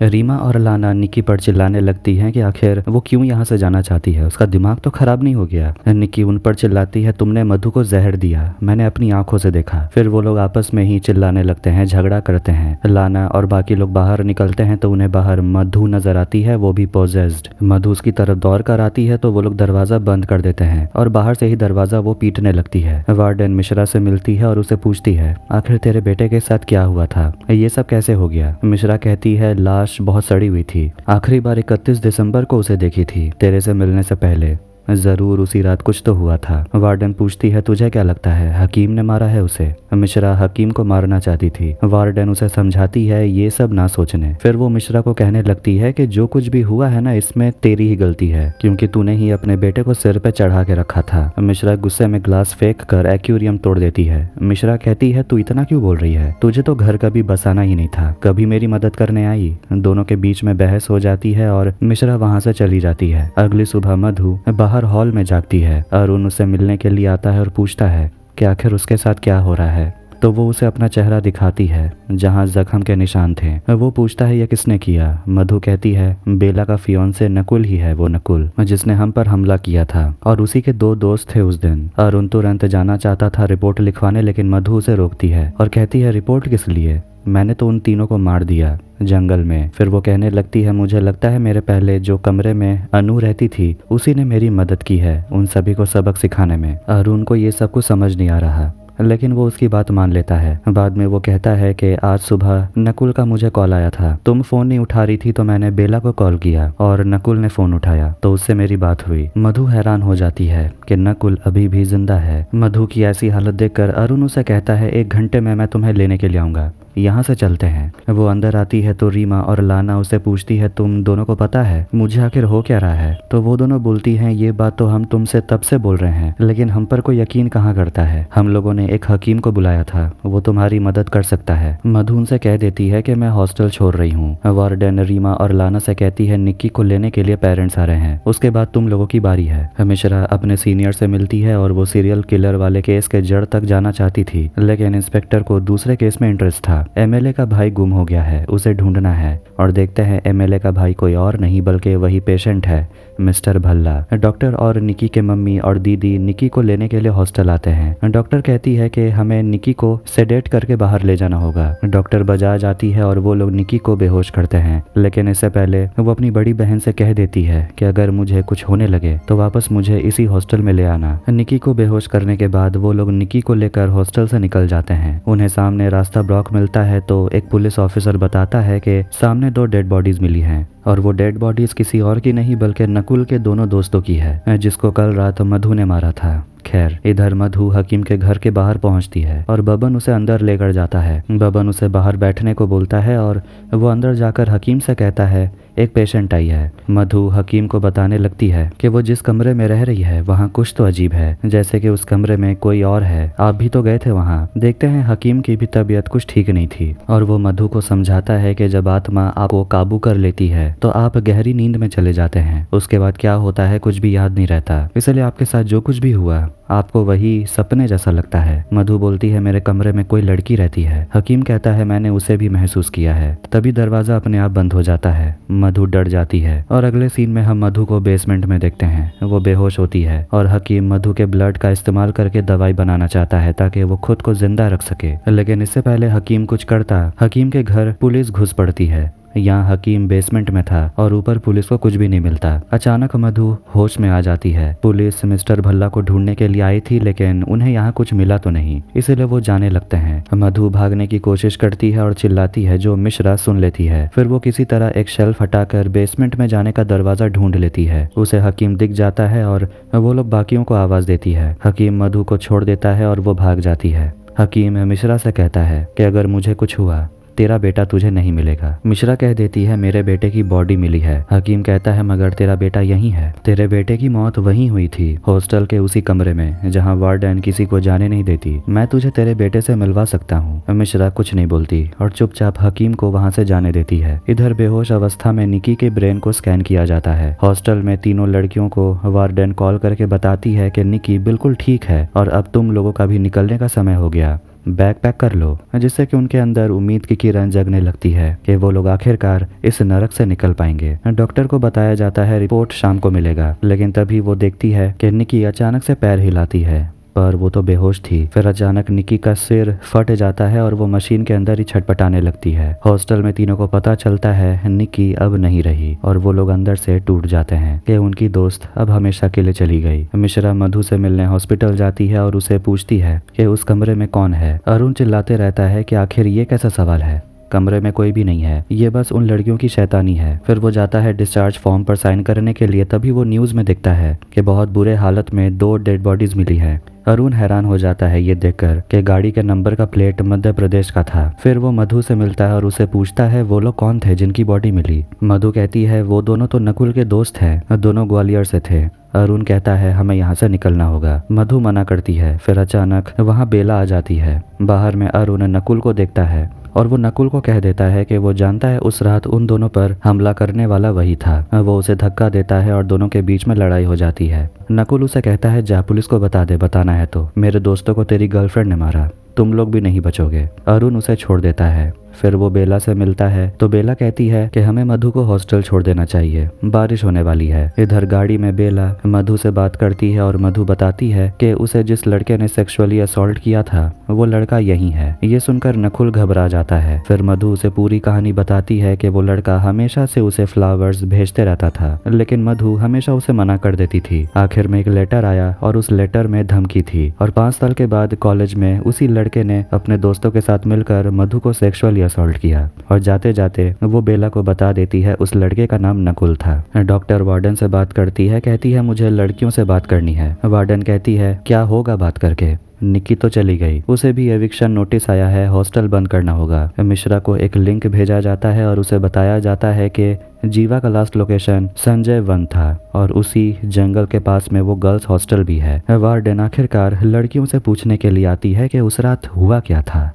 रीमा और लाना निक्की पर चिल्लाने लगती हैं कि आखिर वो क्यों यहाँ से जाना चाहती है, उसका दिमाग तो खराब नहीं हो गया। निक्की उन पर चिल्लाती है तुमने मधु को जहर दिया, मैंने अपनी आंखों से देखा। फिर वो लोग आपस में ही चिल्लाने लगते हैं, झगड़ा करते हैं। लाना और बाकी लोग बाहर निकलते हैं तो उन्हें बाहर मधु नजर आती है, वो भी पोजेस्ड। मधु उसकी तरफ दौड़ कर आती है तो वो लोग दरवाजा बंद कर देते हैं और बाहर से ही दरवाजा वो पीटने लगती है। वार्डन मिश्रा से मिलती है और उसे पूछती है आखिर तेरे बेटे के साथ क्या हुआ था, ये सब कैसे हो गया। मिश्रा कहती है लाश लाश बहुत सड़ी हुई थी। आखिरी बार 31 दिसंबर को उसे देखी थी, तेरे से मिलने से पहले। जरूर उसी रात कुछ तो हुआ था। वार्डन पूछती है तुझे क्या लगता है हकीम ने मारा है उसे? मिश्रा हकीम को मारना चाहती थी। वार्डन उसे समझाती है ये सब ना सोचने। फिर वो मिश्रा को कहने लगती है कि जो कुछ भी हुआ है ना इसमें तेरी ही गलती है, क्योंकि तूने ही अपने बेटे को सिर पे चढ़ा के रखा था। मिश्रा गुस्से में ग्लास फेंक कर एक्वेरियम तोड़ देती है। मिश्रा कहती है तू इतना क्यों बोल रही है, तुझे तो घर कभी बसाना ही नहीं था, कभी मेरी मदद करने आई। दोनों के बीच में बहस हो जाती है और मिश्रा वहां से चली जाती है। अगली सुबह मधु बाहर हॉल में जागती है। अरुण उसे मिलने के लिए आता है और पूछता है कि आखिर उसके साथ क्या हो रहा है। तो वो उसे अपना चेहरा दिखाती है जहां जख्म के निशान थे। वो पूछता है यह किसने किया? मधु कहती है बेला का फियोंसे नकुल ही है, वो नकुल जिसने हम पर हमला किया था, और उसी के 2 दोस्त थे उस दिन। अरुण तुरंत जाना चाहता था रिपोर्ट लिखवाने, लेकिन मधु उसे रोकती है और कहती है रिपोर्ट किस लिए, मैंने तो उन तीनों को मार दिया जंगल में। फिर वो कहने लगती है मुझे लगता है मेरे पहले जो कमरे में अनु रहती थी उसी ने मेरी मदद की है उन सभी को सबक सिखाने में। अरुण को ये सब कुछ समझ नहीं आ रहा, लेकिन वो उसकी बात मान लेता है। बाद में वो कहता है कि आज सुबह नकुल का मुझे कॉल आया था, तुम फोन नहीं उठा रही थी तो मैंने बेला को कॉल किया और नकुल ने फोन उठाया तो उससे मेरी बात हुई। मधु हैरान हो जाती है कि नकुल अभी भी जिंदा है। मधु की ऐसी हालत देखकर अरुण उसे कहता है 1 घंटे में मैं तुम्हें लेने के लिए आऊंगा, यहाँ से चलते हैं। वो अंदर आती है तो रीमा और लाना उसे पूछती है तुम दोनों को पता है मुझे आखिर हो क्या रहा है? तो वो दोनों बोलती हैं ये बात तो हम तुमसे तब से बोल रहे हैं, लेकिन हम पर कोई यकीन कहाँ करता है। हम लोगों ने एक हकीम को बुलाया था, वो तुम्हारी मदद कर सकता है। मधु उनसे कह देती है कि मैं हॉस्टल छोड़ रही हूँ। वार्डन रीमा और लाना से कहती है निक्की को लेने के लिए पेरेंट्स आ रहे हैं, उसके बाद तुम लोगों की बारी है। मिश्रा अपने सीनियर से मिलती है और वो सीरियल किलर वाले केस के जड़ तक जाना चाहती थी, लेकिन इंस्पेक्टर को दूसरे केस में इंटरेस्ट था। एमएलए का भाई गुम हो गया है, उसे ढूंढना है, और देखते हैं एमएलए का भाई कोई और नहीं बल्कि वही पेशेंट है मिस्टर भल्ला। डॉक्टर और निकी के मम्मी और दीदी निकी को लेने के लिए हॉस्टल आते हैं। डॉक्टर कहती है कि हमें निकी को सेडेट करके बाहर ले जाना होगा। डॉक्टर बजा जाती है और वो लोग निकी को बेहोश करते हैं, लेकिन इससे पहले वो अपनी बड़ी बहन से कह देती है कि अगर मुझे कुछ होने लगे तो वापस मुझे इसी हॉस्टल में ले आना। निकी को बेहोश करने के बाद वो लोग निकी को लेकर हॉस्टल से निकल जाते हैं। उन्हें सामने रास्ता ब्लॉक मिलता है तो एक पुलिस ऑफिसर बताता है कि सामने 2 डेड बॉडीज मिली हैं, और वो डेड बॉडीज किसी और की नहीं बल्कि नकुल के दोनों दोस्तों की है, जिसको कल रात मधु ने मारा था। खैर, इधर मधु हकीम के घर के बाहर पहुंचती है और बबन उसे अंदर लेकर जाता है। बबन उसे बाहर बैठने को बोलता है और वो अंदर जाकर हकीम से कहता है एक पेशेंट आई है। मधु हकीम को बताने लगती है कि वो जिस कमरे में रह रही है वहाँ कुछ तो अजीब है, जैसे कि उस कमरे में कोई और है। आप भी तो गए थे वहाँ। देखते हैं हकीम की भी तबीयत कुछ ठीक नहीं थी, और वो मधु को समझाता है कि जब आत्मा आपको काबू कर लेती है तो आप गहरी नींद में चले जाते हैं। उसके बाद क्या होता है कुछ भी याद नहीं रहता, इसलिए आपके साथ जो कुछ भी हुआ आपको वही सपने जैसा लगता है। मधु बोलती है मेरे कमरे में कोई लड़की रहती है। हकीम कहता है मैंने उसे भी महसूस किया है। तभी दरवाजा अपने आप बंद हो जाता है। मधु डर जाती है और अगले सीन में हम मधु को बेसमेंट में देखते हैं। वो बेहोश होती है और हकीम मधु के ब्लड का इस्तेमाल करके दवाई बनाना चाहता है ताकि वो खुद को जिंदा रख सके, लेकिन इससे पहले हकीम कुछ करता, हकीम के घर पुलिस घुस पड़ती है। यहाँ हकीम बेसमेंट में था और ऊपर पुलिस को कुछ भी नहीं मिलता। अचानक मधु होश में आ जाती है। पुलिस मिस्टर भल्ला को ढूंढने के लिए आई थी, लेकिन उन्हें यहाँ कुछ मिला तो नहीं, इसलिए वो जाने लगते हैं। मधु भागने की कोशिश करती है और चिल्लाती है, जो मिश्रा सुन लेती है। फिर वो किसी तरह एक शेल्फ हटाकर बेसमेंट में जाने का दरवाजा ढूंढ लेती है। उसे हकीम दिख जाता है और वो लोग बाकियों को आवाज देती है। हकीम मधु को छोड़ देता है और वो भाग जाती है। हकीम मिश्रा से कहता है कि अगर मुझे कुछ हुआ तेरा बेटा तुझे नहीं मिलेगा। मिश्रा कह देती है मेरे बेटे की बॉडी मिली है। हकीम कहता है मगर तेरा बेटा यहीं है। तेरे बेटे की मौत वहीं हुई थी, हॉस्टल के उसी कमरे में जहां वार्डन किसी को जाने नहीं देती। मैं तुझे तेरे बेटे से मिलवा सकता हूँ। मिश्रा कुछ नहीं बोलती और चुपचाप हकीम को वहाँ से जाने देती है। इधर बेहोश अवस्था में निकी के ब्रेन को स्कैन किया जाता है। हॉस्टल में तीनों लड़कियों को वार्डन कॉल करके बताती है कि निकी बिल्कुल ठीक है और अब तुम लोगों का भी निकलने का समय हो गया, बैग पैक कर लो, जिससे कि उनके अंदर उम्मीद की किरण जगने लगती है कि वो लोग आखिरकार इस नरक से निकल पाएंगे। डॉक्टर को बताया जाता है रिपोर्ट शाम को मिलेगा, लेकिन तभी वो देखती है कि निकी अचानक से पैर हिलाती है, पर वो तो बेहोश थी। फिर अचानक निकी का सिर फट जाता है और वो मशीन के अंदर ही छटपटाने लगती है। हॉस्टल में तीनों को पता चलता है निकी अब नहीं रही और वो लोग अंदर से टूट जाते हैं कि उनकी दोस्त अब हमेशा के लिए चली गई। मिश्रा मधु से मिलने हॉस्पिटल जाती है और उसे पूछती है कि उस कमरे में कौन है। अरुण चिल्लाते रहता है कि आखिर ये कैसा सवाल है, कमरे में कोई भी नहीं है, ये बस उन लड़कियों की शैतानी है। फिर वो जाता है डिस्चार्ज फॉर्म पर साइन करने के लिए, तभी वो न्यूज में दिखता है कि बहुत बुरे हालत में 2 डेड बॉडीज मिली है। अरुण हैरान हो जाता है ये देखकर कि गाड़ी के नंबर का प्लेट मध्य प्रदेश का था। फिर वो मधु से मिलता है और उसे पूछता है वो लोग कौन थे जिनकी बॉडी मिली। मधु कहती है वो दोनों तो नकुल के दोस्त हैं, दोनों ग्वालियर से थे। अरुण कहता है हमें यहाँ से निकलना होगा। मधु मना करती है। फिर अचानक वहाँ बेला आ जाती है। बाहर में अरुण नकुल को देखता है और वो नकुल को कह देता है कि वो जानता है उस रात उन दोनों पर हमला करने वाला वही था। वो उसे धक्का देता है और दोनों के बीच में लड़ाई हो जाती है। नकुल उसे कहता है जा पुलिस को बता दे, बताना है तो। मेरे दोस्तों को तेरी गर्लफ्रेंड ने मारा, तुम लोग भी नहीं बचोगे। अरुण उसे छोड़ देता है। फिर वो बेला से मिलता है तो बेला कहती है कि हमें मधु को हॉस्टल छोड़ देना चाहिए, बारिश होने वाली है। इधर गाड़ी में बेला मधु से बात करती है और मधु बताती है कि उसे जिस लड़के ने सेक्सुअली असॉल्ट किया था वो लड़का यही है। ये सुनकर नकुल घबरा जाता है। फिर मधु उसे पूरी कहानी बताती है कि वो लड़का हमेशा से उसे फ्लावर्स भेजते रहता था, लेकिन मधु हमेशा उसे मना कर देती थी। आखिर में एक लेटर आया और उस लेटर में धमकी थी और 5 साल के बाद कॉलेज में उसी लड़के ने अपने दोस्तों के साथ मिलकर मधु को सेक्सुअली असॉल्ट किया और जाते जाते वो बेला को बता देती है उस लड़के का नाम नकुल था। डॉक्टर वार्डन से बात करती है, कहती है मुझे लड़कियों से बात करनी है। वार्डन कहती है क्या होगा बात करके। निक्की तो चली गई, उसे भी एविक्शन नोटिस आया है, हॉस्टल बंद करना होगा। मिश्रा को एक लिंक भेजा जाता है और उसे बताया जाता है कि जीवा का लास्ट लोकेशन संजय वन था और उसी जंगल के पास में वो गर्ल्स हॉस्टल भी है। वार्डन आखिरकार लड़कियों से पूछने के लिए आती है कि उस रात हुआ क्या था।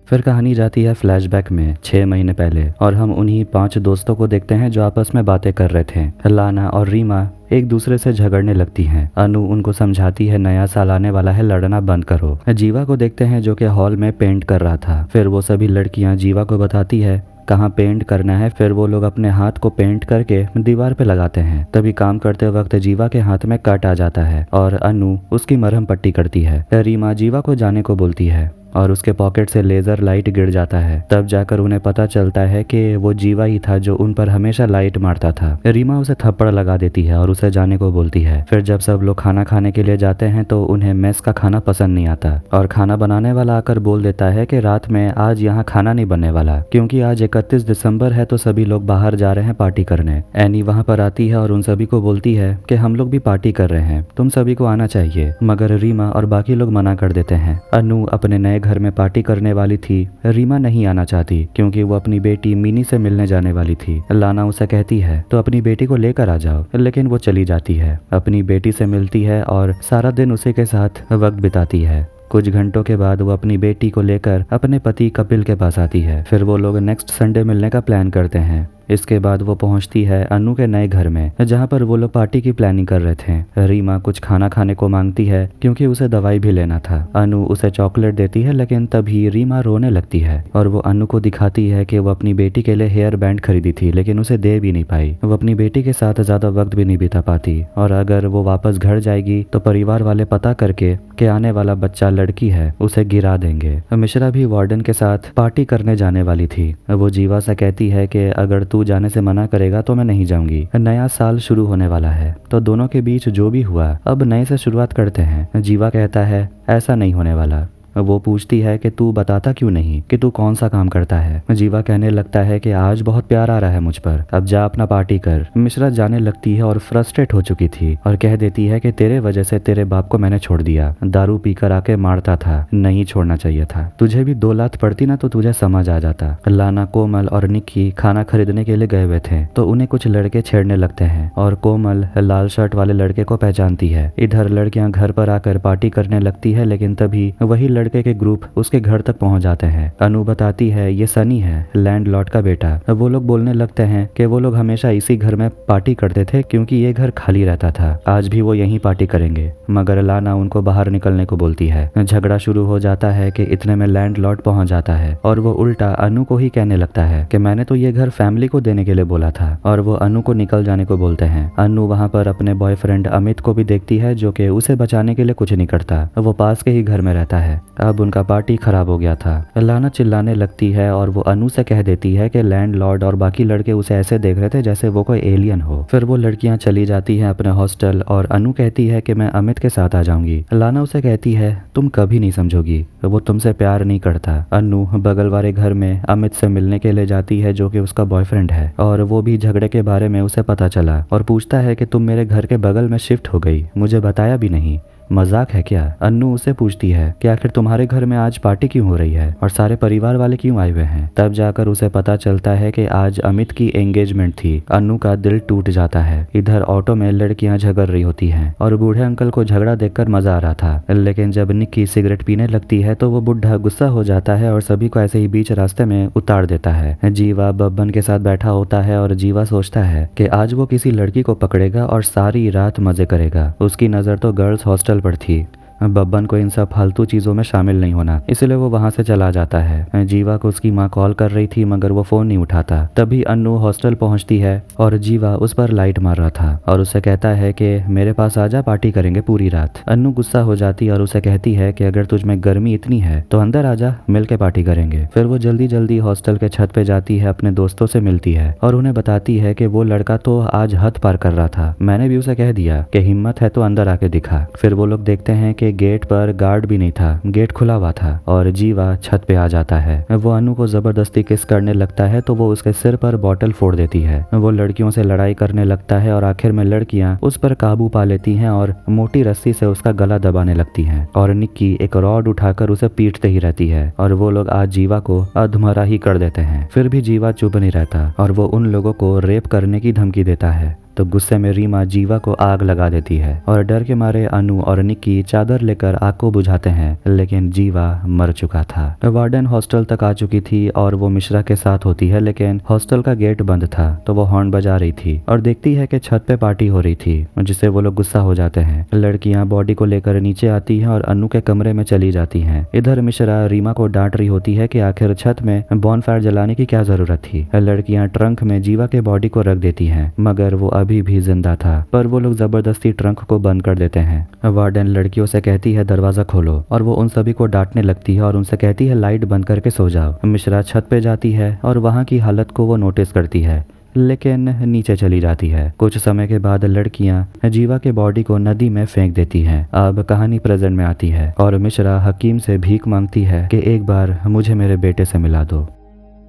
फिर कहानी जाती है फ्लैशबैक में 6 महीने पहले और हम उन्हीं 5 दोस्तों को देखते हैं जो आपस में बातें कर रहे थे। लाना और रीमा एक दूसरे से झगड़ने लगती हैं। अनु उनको समझाती है नया साल आने वाला है, लड़ना बंद करो। जीवा को देखते हैं जो कि हॉल में पेंट कर रहा था। फिर वो सभी लड़कियां जीवा को बताती है कहाँ पेंट करना है। फिर वो लोग अपने हाथ को पेंट करके दीवार पे लगाते हैं। तभी काम करते वक्त जीवा के हाथ में कट आ जाता है और अनु उसकी मरहम पट्टी करती है। रीमा जीवा को जाने को बोलती है और उसके पॉकेट से लेजर लाइट गिर जाता है। तब जाकर उन्हें पता चलता है कि वो जीवा ही था जो उन पर हमेशा लाइट मारता था। रीमा उसे थप्पड़ लगा देती है और उसे जाने को बोलती है। फिर जब सब लोग खाना खाने के लिए जाते हैं तो उन्हें मेस का खाना पसंद नहीं आता और खाना बनाने वाला आकर बोल देता है कि रात में आज यहाँ खाना नहीं बनने वाला क्योंकि आज 31 दिसंबर है तो सभी लोग बाहर जा रहे हैं पार्टी करने। एनी वहाँ पर आती है और उन सभी को बोलती है कि हम लोग भी पार्टी कर रहे हैं, तुम सभी को आना चाहिए, मगर रीमा और बाकी लोग मना कर देते हैं। अनु अपने नए घर में पार्टी करने वाली थी। रीमा नहीं आना चाहती क्योंकि वो अपनी बेटी मिनी से मिलने जाने वाली थी। लाना उसे कहती है तो अपनी बेटी को लेकर आ जाओ, लेकिन वो चली जाती है, अपनी बेटी से मिलती है और सारा दिन उसी के साथ वक्त बिताती है। कुछ घंटों के बाद वो अपनी बेटी को लेकर अपने पति कपिल के पास आती है। फिर वो लोग नेक्स्ट संडे मिलने का प्लान करते हैं। इसके बाद वो पहुंचती है अनु के नए घर में जहां पर वो लोग पार्टी की प्लानिंग कर रहे थे। रीमा कुछ खाना खाने को मांगती है क्योंकि उसे दवाई भी लेना था। अनु उसे चॉकलेट देती है लेकिन तभी रीमा रोने लगती है और वो अनु को दिखाती है कि वो अपनी बेटी के लिए हेयर बैंड खरीदी थी लेकिन उसे दे भी नहीं पाई। वो अपनी बेटी के साथ ज्यादा वक्त भी नहीं बिता पाती और अगर वो वापस घर जाएगी तो परिवार वाले पता करके कि आने वाला बच्चा लड़की है उसे गिरा देंगे। मिश्रा भी वार्डन के साथ पार्टी करने जाने वाली थी। वो जीवा से कहती है कि अगर तू जाने से मना करेगा तो मैं नहीं जाऊंगी। नया साल शुरू होने वाला है तो दोनों के बीच जो भी हुआ अब नए से शुरुआत करते हैं। जीवा कहता है ऐसा नहीं होने वाला। वो पूछती है कि तू बताता क्यों नहीं कि तू कौन सा काम करता है। जीवा कहने लगता है कि आज बहुत प्यार आ रहा है मुझ पर, अब जा अपना पार्टी कर। मिश्रा जाने लगती है और फ्रस्ट्रेट हो चुकी थी और कह देती है कि तेरे वजह से तेरे बाप को मैंने छोड़ दिया, दारू पीकर आके मारता था, नहीं छोड़ना चाहिए था। तुझे भी 2 लात पड़ती ना तो तुझे समझ आ जाता। लाना, कोमल और निक्की खाना खरीदने के लिए गए हुए थे तो उन्हें कुछ लड़के छेड़ने लगते हैं और कोमल लाल शर्ट वाले लड़के को पहचानती है। इधर लड़कियां घर पर आकर पार्टी करने लगती है लेकिन तभी वही लड़के के ग्रुप उसके घर तक पहुंच जाते हैं। अनु बताती है ये सनी है, लैंडलॉर्ड का बेटा। वो लोग बोलने लगते हैं कि वो लोग हमेशा इसी घर में पार्टी करते थे क्योंकि ये घर खाली रहता था, आज भी वो यहीं पार्टी करेंगे। मगर लाना उनको बाहर निकलने को बोलती है। झगड़ा शुरू हो जाता है कि इतने में लैंडलॉर्ड पहुंच जाता है और वो उल्टा अनु को ही कहने लगता है कि मैंने तो ये घर फैमिली को देने के लिए बोला था और वो अनु को निकल जाने को बोलते हैं। अनु वहाँ पर अपने बॉयफ्रेंड अमित को भी देखती है जो कि उसे बचाने के लिए कुछ नहीं करता, वो पास के ही घर में रहता है। अब उनका पार्टी खराब हो गया था। लाना चिल्लाने लगती है और वो अनु से कह देती है कि लैंडलॉर्ड और बाकी लड़के उसे ऐसे देख रहे थे जैसे वो कोई एलियन हो। फिर वो लड़कियां चली जाती हैं अपने हॉस्टल और अनु कहती है कि मैं अमित के साथ आ जाऊंगी। लाना उसे कहती है तुम कभी नहीं समझोगी, वो तुमसे प्यार नहीं करता। अनु बगल वाले घर में अमित से मिलने के लिए जाती है जो कि उसका बॉयफ्रेंड है, और वो भी झगड़े के बारे में उसे पता चला और पूछता है कि तुम मेरे घर के बगल में शिफ्ट हो गई, मुझे बताया भी नहीं, मजाक है क्या। अन्नू उसे पूछती है कि आखिर तुम्हारे घर में आज पार्टी क्यों हो रही है और सारे परिवार वाले क्यों आए हुए हैं। तब जाकर उसे पता चलता है कि आज अमित की एंगेजमेंट थी। अन्नू का दिल टूट जाता है। इधर ऑटो में लड़कियां झगड़ रही होती हैं और बूढ़े अंकल को झगड़ा देखकर मजा आ रहा था, लेकिन जब निक्की सिगरेट पीने लगती है तो वो बुढ़ा गुस्सा हो जाता है और सभी को ऐसे ही बीच रास्ते में उतार देता है। जीवा बब्बन के साथ बैठा होता है और जीवा सोचता है कि आज वो किसी लड़की को पकड़ेगा और सारी रात मजे करेगा। उसकी नजर तो गर्ल्स हॉस्टल पर थी। बब्बन को इन सब फालतू चीजों में शामिल नहीं होना, इसलिए वो वहां से चला जाता है। जीवा को उसकी माँ कॉल कर रही थी मगर वो फोन नहीं उठाता। तभी अन्नू हॉस्टल पहुंचती है और जीवा उस पर लाइट मार रहा था और उसे कहता है कि मेरे पास आजा, पार्टी करेंगे पूरी रात। अन्नू गुस्सा हो जाती है और उसे कहती है कि अगर तुझ में गर्मी इतनी है तो अंदर आजा, मिलके पार्टी करेंगे। फिर वो जल्दी जल्दी हॉस्टल के छत पे जाती है, अपने दोस्तों से मिलती है और उन्हें बताती है कि वो लड़का तो आज हद पार कर रहा था, मैंने भी उसे कह दिया कि हिम्मत है तो अंदर आके दिखा। फिर वो लोग देखते हैं कि गेट पर गार्ड भी नहीं था, गेट खुला हुआ था और जीवा छत पे आ जाता है। वो अनु को जबरदस्ती किस करने लगता है तो वो उसके सिर पर बॉटल फोड़ देती है। वो लड़कियों से लड़ाई करने लगता है और आखिर में लड़कियां उस पर काबू पा लेती हैं और मोटी रस्सी से उसका गला दबाने लगती हैं और निक्की एक रॉड उठाकर उसे पीटते ही रहती है और वो लोग आज जीवा को अधमरा ही कर देते हैं। फिर भी जीवा चुप नहीं रहता और वो उन लोगों को रेप करने की धमकी देता है। तो गुस्से में रीमा जीवा को आग लगा देती है और डर के मारे अनु और निक्की चादर लेकर आग को बुझाते हैं, लेकिन जीवा मर चुका था। वार्डन हॉस्टल तक आ चुकी थी और वो मिश्रा के साथ होती है, लेकिन हॉस्टल का गेट बंद था तो वो हॉर्न बजा रही थी और देखती है कि छत पे पार्टी हो रही थी, जिससे वो लोग गुस्सा हो जाते हैं। लड़कियां बॉडी को लेकर नीचे आती हैं और अनु के कमरे में चली जाती हैं। इधर मिश्रा रीमा को डांट रही होती है कि आखिर छत में बॉनफायर जलाने की क्या जरूरत थी। लड़कियां ट्रंक में जीवा के बॉडी को रख देती हैं मगर वो अभी भी जिंदा था, पर वो लोग जबरदस्ती ट्रंक को बंद कर देते हैं। वार्डन लड़कियों से कहती है दरवाजा खोलो और वो उन सभी को डांटने लगती है और उनसे कहती है लाइट बंद करके सो जाओ। मिश्रा छत पे जाती है और वहां की हालत को वो नोटिस करती है, लेकिन नीचे चली जाती है। कुछ समय के बाद लड़कियां जीवा के बॉडी को नदी में फेंक देती हैं। अब कहानी प्रेजेंट में आती है और मिश्रा हकीम से भीख मांगती है कि एक बार मुझे मेरे बेटे से मिला दो।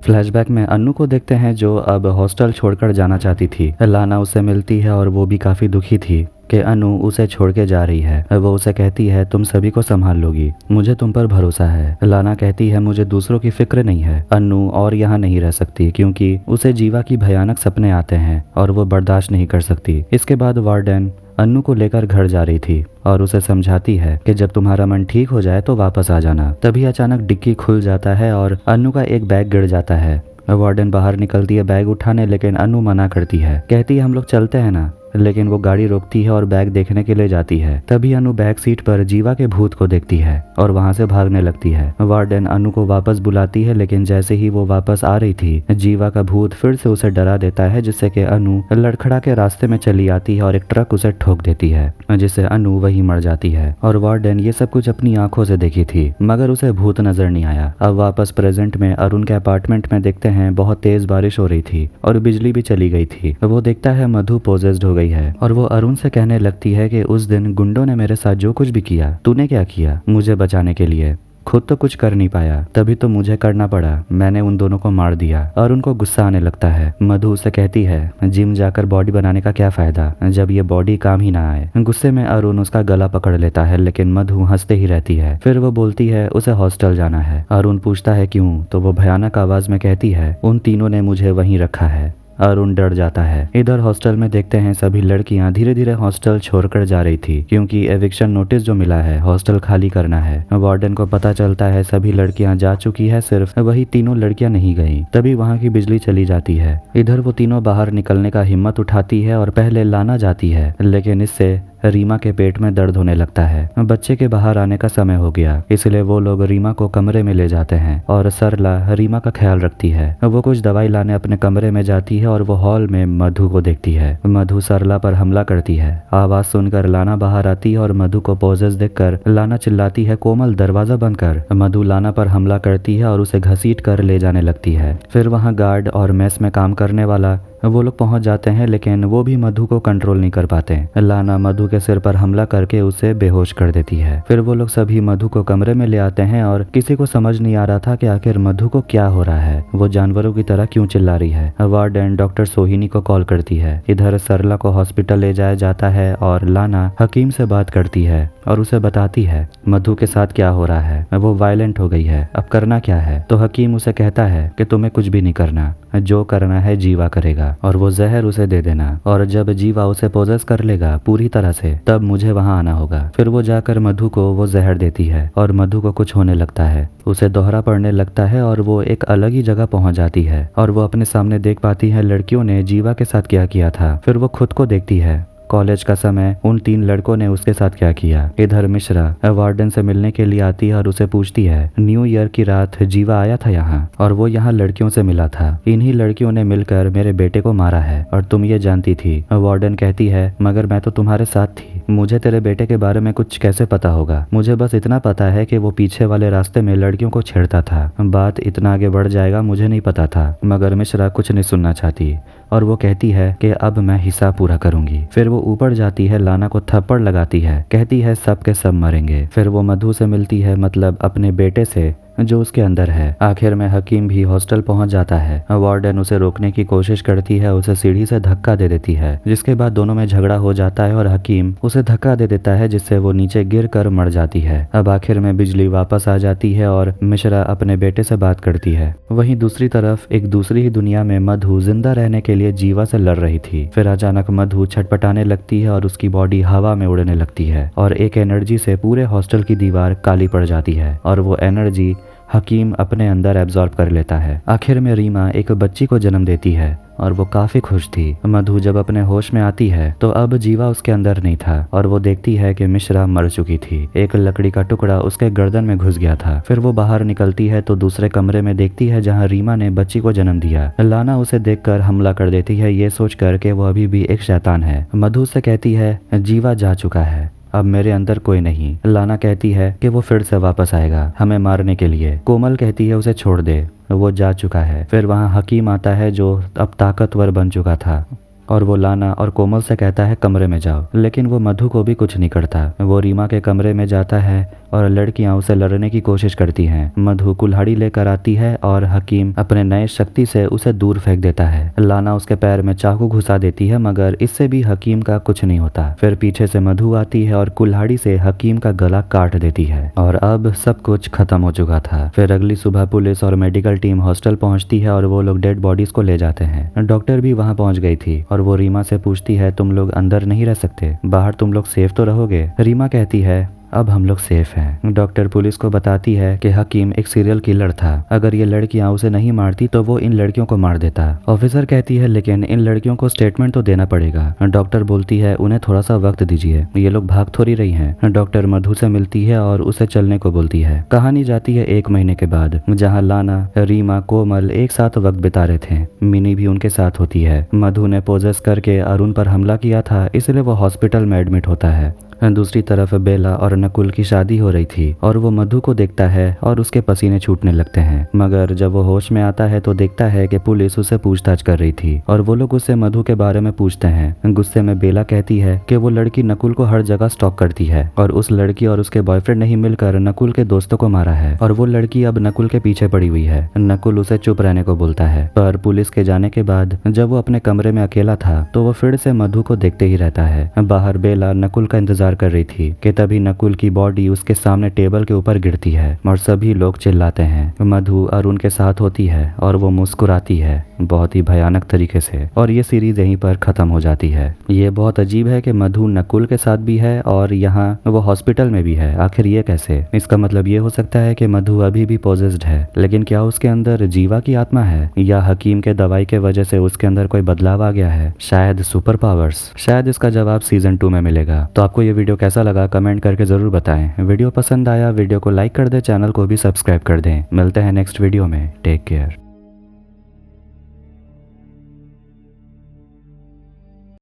फ्लैशबैक में अन्नू को देखते हैं जो अब हॉस्टल छोड़कर जाना चाहती थी। लाना उसे मिलती है और वो भी काफी दुखी थी कि अनु उसे छोड़ के जा रही है। वो उसे कहती है तुम सभी को संभाल लोगी, मुझे तुम पर भरोसा है। लाना कहती है मुझे दूसरों की फिक्र नहीं है। अनु और यहाँ नहीं रह सकती क्योंकि उसे जीवा की भयानक सपने आते हैं और वो बर्दाश्त नहीं कर सकती। इसके बाद वार्डन अन्नू को लेकर घर जा रही थी और उसे समझाती है कि जब तुम्हारा मन ठीक हो जाए तो वापस आ जाना। तभी अचानक डिक्की खुल जाता है और अन्नू का एक बैग गिर जाता है। वार्डन बाहर निकलती है बैग उठाने, लेकिन अन्नू मना करती है, कहती है हम लोग चलते हैं ना, लेकिन वो गाड़ी रोकती है और बैग देखने के लिए जाती है। तभी अनु बैक सीट पर जीवा के भूत को देखती है और वहां से भागने लगती है। वार्डन अनु को वापस बुलाती है, लेकिन जैसे ही वो वापस आ रही थी जीवा का भूत फिर से उसे डरा देता है, जिससे कि अनु लड़खड़ा के रास्ते में चली आती है और एक ट्रक उसे ठोक देती है, जिससे अनु वही मर जाती है। और वार्डन ये सब कुछ अपनी आंखों से देखी थी मगर उसे भूत नजर नहीं आया। अब वापस प्रेजेंट में अरुण के अपार्टमेंट में देखते हैं बहुत तेज बारिश हो रही थी और बिजली भी चली गई थी। वो देखता है मधु पोजेस्ड हो गई है और वो अरुण से कहने लगती है कि उस दिन गुंडों ने मेरे साथ जो कुछ भी किया, तूने क्या किया मुझे बचाने के लिए? खुद तो कुछ कर नहीं पाया, तभी तो मुझे करना पड़ा, मैंने उन दोनों को मार दिया। और उनको गुस्सा आने लगता है। मधु उसे कहती है जिम जाकर बॉडी बनाने का क्या फायदा जब ये बॉडी काम ही ना आए। गुस्से में अरुण उसका गला पकड़ लेता है, लेकिन मधु हंसते ही रहती है। फिर वो बोलती है उसे हॉस्टल जाना है। अरुण पूछता है क्यों, तो वो भयानक आवाज में कहती है उन तीनों ने मुझे वहीं रखा है। अरुण डर जाता है। इधर हॉस्टल में देखते हैं सभी लड़कियां धीरे धीरे हॉस्टल छोड़कर जा रही थी क्योंकि एविक्शन नोटिस जो मिला है हॉस्टल खाली करना है। वार्डन को पता चलता है सभी लड़कियां जा चुकी है, सिर्फ वही तीनों लड़कियां नहीं गई। तभी वहां की बिजली चली जाती है। इधर वो तीनों बाहर निकलने का हिम्मत उठाती है और पहले लाना जाती है, लेकिन इससे रीमा के पेट में दर्द होने लगता है। बच्चे के बाहर आने का समय हो गया, इसलिए वो लोग रीमा को कमरे में ले जाते हैं और सरला रीमा का ख्याल रखती है। वो कुछ दवाई लाने अपने कमरे में जाती है और वो हॉल में मधु को देखती है। मधु सरला पर हमला करती है। आवाज सुनकर लाना बाहर आती है और मधु को पोजेस देखकर लाना चिल्लाती है, कोमल दरवाजा बंद कर। मधु लाना पर हमला करती है और उसे घसीट कर ले जाने लगती है। फिर वहाँ गार्ड और मेस में काम करने वाला वो लोग पहुंच जाते हैं, लेकिन वो भी मधु को कंट्रोल नहीं कर पाते। लाना मधु के सिर पर हमला करके उसे बेहोश कर देती है। फिर वो लोग सभी मधु को कमरे में ले आते हैं और किसी को समझ नहीं आ रहा था कि आखिर मधु को क्या हो रहा है, वो जानवरों की तरह क्यों चिल्ला रही है। वार्डन डॉक्टर सोहिनी को कॉल करती है। इधर सरला को हॉस्पिटल ले जाया जाता है और लाना हकीम से बात करती है और उसे बताती है मधु के साथ क्या हो रहा है, वो वायलेंट हो गई है, अब करना क्या है। तो हकीम उसे कहता है कि तुम्हें कुछ भी नहीं करना, जो करना है जीवा करेगा और वो जहर उसे दे देना, और जब जीवा उसे पोजेस कर लेगा पूरी तरह से तब मुझे वहां आना होगा। फिर वो जाकर मधु को वो जहर देती है और मधु को कुछ होने लगता है, उसे दोहरा पड़ने लगता है और वो एक अलग ही जगह पहुंच जाती है और वो अपने सामने देख पाती है लड़कियों ने जीवा के साथ क्या किया था। फिर वो खुद को देखती है, कॉलेज का समय उन 3 लड़कों ने उसके साथ क्या किया। इधर मिश्रा वार्डन से मिलने के लिए आती है और उसे पूछती है न्यू ईयर की रात जीवा आया था यहाँ और वो यहाँ लड़कियों से मिला था, इन्हीं लड़कियों ने मिलकर मेरे बेटे को मारा है और तुम ये जानती थी। वार्डन कहती है मगर मैं तो तुम्हारे साथ थी, मुझे तेरे बेटे के बारे में कुछ कैसे पता होगा, मुझे बस इतना पता है कि वो पीछे वाले रास्ते में लड़कियों को छेड़ता था, बात इतना आगे बढ़ जाएगा मुझे नहीं पता था। मगर मिश्रा कुछ नहीं सुनना चाहती और वो कहती है कि अब मैं हिसाब पूरा करूंगी। फिर वो ऊपर जाती है, लाना को थप्पड़ लगाती है, कहती है सब के सब मरेंगे। फिर वो मधु से मिलती है, मतलब अपने बेटे से जो उसके अंदर है। आखिर में हकीम भी हॉस्टल पहुंच जाता है। वार्डन उसे रोकने की कोशिश करती है, उसे सीढ़ी से धक्का दे देती है, जिसके बाद दोनों में झगड़ा हो जाता है और हकीम उसे धक्का दे देता है जिससे वो नीचे गिर कर मर जाती है। अब आखिर में बिजली वापस आ जाती है और मिश्रा अपने बेटे से बात करती है। वहीं दूसरी तरफ एक दूसरी ही दुनिया में मधु जिंदा रहने के लिए जीवा से लड़ रही थी। फिर अचानक मधु छटपटाने लगती है और उसकी बॉडी हवा में उड़ने लगती है और एक एनर्जी से पूरे हॉस्टल की दीवार काली पड़ जाती है और वो एनर्जी हकीम अपने अंदर एब्जॉर्ब कर लेता है। आखिर में रीमा एक बच्ची को जन्म देती है और वो काफी खुश थी। मधु जब अपने होश में आती है तो अब जीवा उसके अंदर नहीं था और वो देखती है कि मिश्रा मर चुकी थी, एक लकड़ी का टुकड़ा उसके गर्दन में घुस गया था। फिर वो बाहर निकलती है तो दूसरे कमरे में देखती है जहाँ रीमा ने बच्ची को जन्म दिया। लाना उसे देखकर हमला कर देती है, ये सोच कर के वो अभी भी एक शैतान है। मधु से कहती है जीवा जा चुका है, अब मेरे अंदर कोई नहीं। लाना कहती है कि वो फिर से वापस आएगा हमें मारने के लिए। कोमल कहती है उसे छोड़ दे, वो जा चुका है। फिर वहाँ हकीम आता है जो अब ताकतवर बन चुका था और वो लाना और कोमल से कहता है कमरे में जाओ, लेकिन वो मधु को भी कुछ नहीं करता। वो रीमा के कमरे में जाता है और लड़कियां उसे लड़ने की कोशिश करती हैं। मधु कुल्हाड़ी लेकर आती है और हकीम अपने नए शक्ति से उसे दूर फेंक देता है। लाना उसके पैर में चाकू घुसा देती है मगर इससे भी हकीम का कुछ नहीं होता। फिर पीछे से मधु आती है और कुल्हाड़ी से हकीम का गला काट देती है और अब सब कुछ खत्म हो चुका था। फिर अगली सुबह पुलिस और मेडिकल टीम हॉस्टल पहुंचती है और वो लोग डेड बॉडीज को ले जाते हैं। डॉक्टर भी वहाँ पहुँच गई थी और वो रीमा से पूछती है तुम लोग अंदर नहीं रह सकते, बाहर तुम लोग सेफ तो रहोगे। रीमा कहती है अब हम लोग सेफ हैं। डॉक्टर पुलिस को बताती है कि हकीम एक सीरियल किलर था, अगर ये लड़कियां उसे नहीं मारती तो वो इन लड़कियों को मार देता। ऑफिसर कहती है लेकिन इन लड़कियों को स्टेटमेंट तो देना पड़ेगा। डॉक्टर बोलती है उन्हें थोड़ा सा वक्त दीजिए, ये लोग भाग थोड़ी रही हैं। डॉक्टर मधु से मिलती है और उसे चलने को बोलती है। कहानी जाती है 1 महीने के बाद, जहाँ लाना, रीमा, कोमल एक साथ वक्त बिता रहे थे। मिनी भी उनके साथ होती है। मधु ने पोजेस करके अरुण पर हमला किया था, इसलिए वो हॉस्पिटल में एडमिट होता है। दूसरी तरफ बेला और नकुल की शादी हो रही थी और वो मधु को देखता है और उसके पसीने छूटने लगते हैं। मगर जब वो होश में आता है तो देखता है कि पुलिस उसे पूछताछ कर रही थी और वो लोग उससे मधु के बारे में पूछते हैं। गुस्से में बेला कहती है कि वो लड़की नकुल को हर जगह स्टॉक करती है और उस लड़की और उसके बॉयफ्रेंड ने ही मिलकर नकुल के दोस्तों को मारा है और वो लड़की अब नकुल के पीछे पड़ी हुई है। नकुल उसे चुप रहने को बोलता है, पर पुलिस के जाने के बाद जब वो अपने कमरे में अकेला था तो वो फिर से मधु को देखते ही रहता है। बाहर बेला नकुल का इंतजार इंतजार कर रही थी कि तभी नकुल की बॉडी उसके सामने टेबल के ऊपर गिरती है और सभी लोग चिल्लाते हैं। मधु अरुण के साथ होती है और वो मुस्कुराती है बहुत ही भयानक तरीके से, और ये सीरीज यहीं पर खत्म हो जाती है। ये बहुत अजीब है कि मधु नकुल के साथ भी है और यहाँ वो हॉस्पिटल में भी है। आखिर ये कैसे? इसका मतलब ये हो सकता है कि मधु अभी भी पोजेस्ड है, लेकिन क्या उसके अंदर जीवा की आत्मा है, या हकीम के दवाई के वजह से उसके अंदर कोई बदलाव आ गया है, शायद सुपर पावर्स। शायद इसका जवाब सीजन 2 में मिलेगा। तो आपको ये वीडियो कैसा लगा कमेंट करके जरूर बताएं। वीडियो पसंद आया वीडियो को लाइक कर दे, चैनल को भी सब्सक्राइब कर दें। मिलते हैं नेक्स्ट वीडियो में। Take care.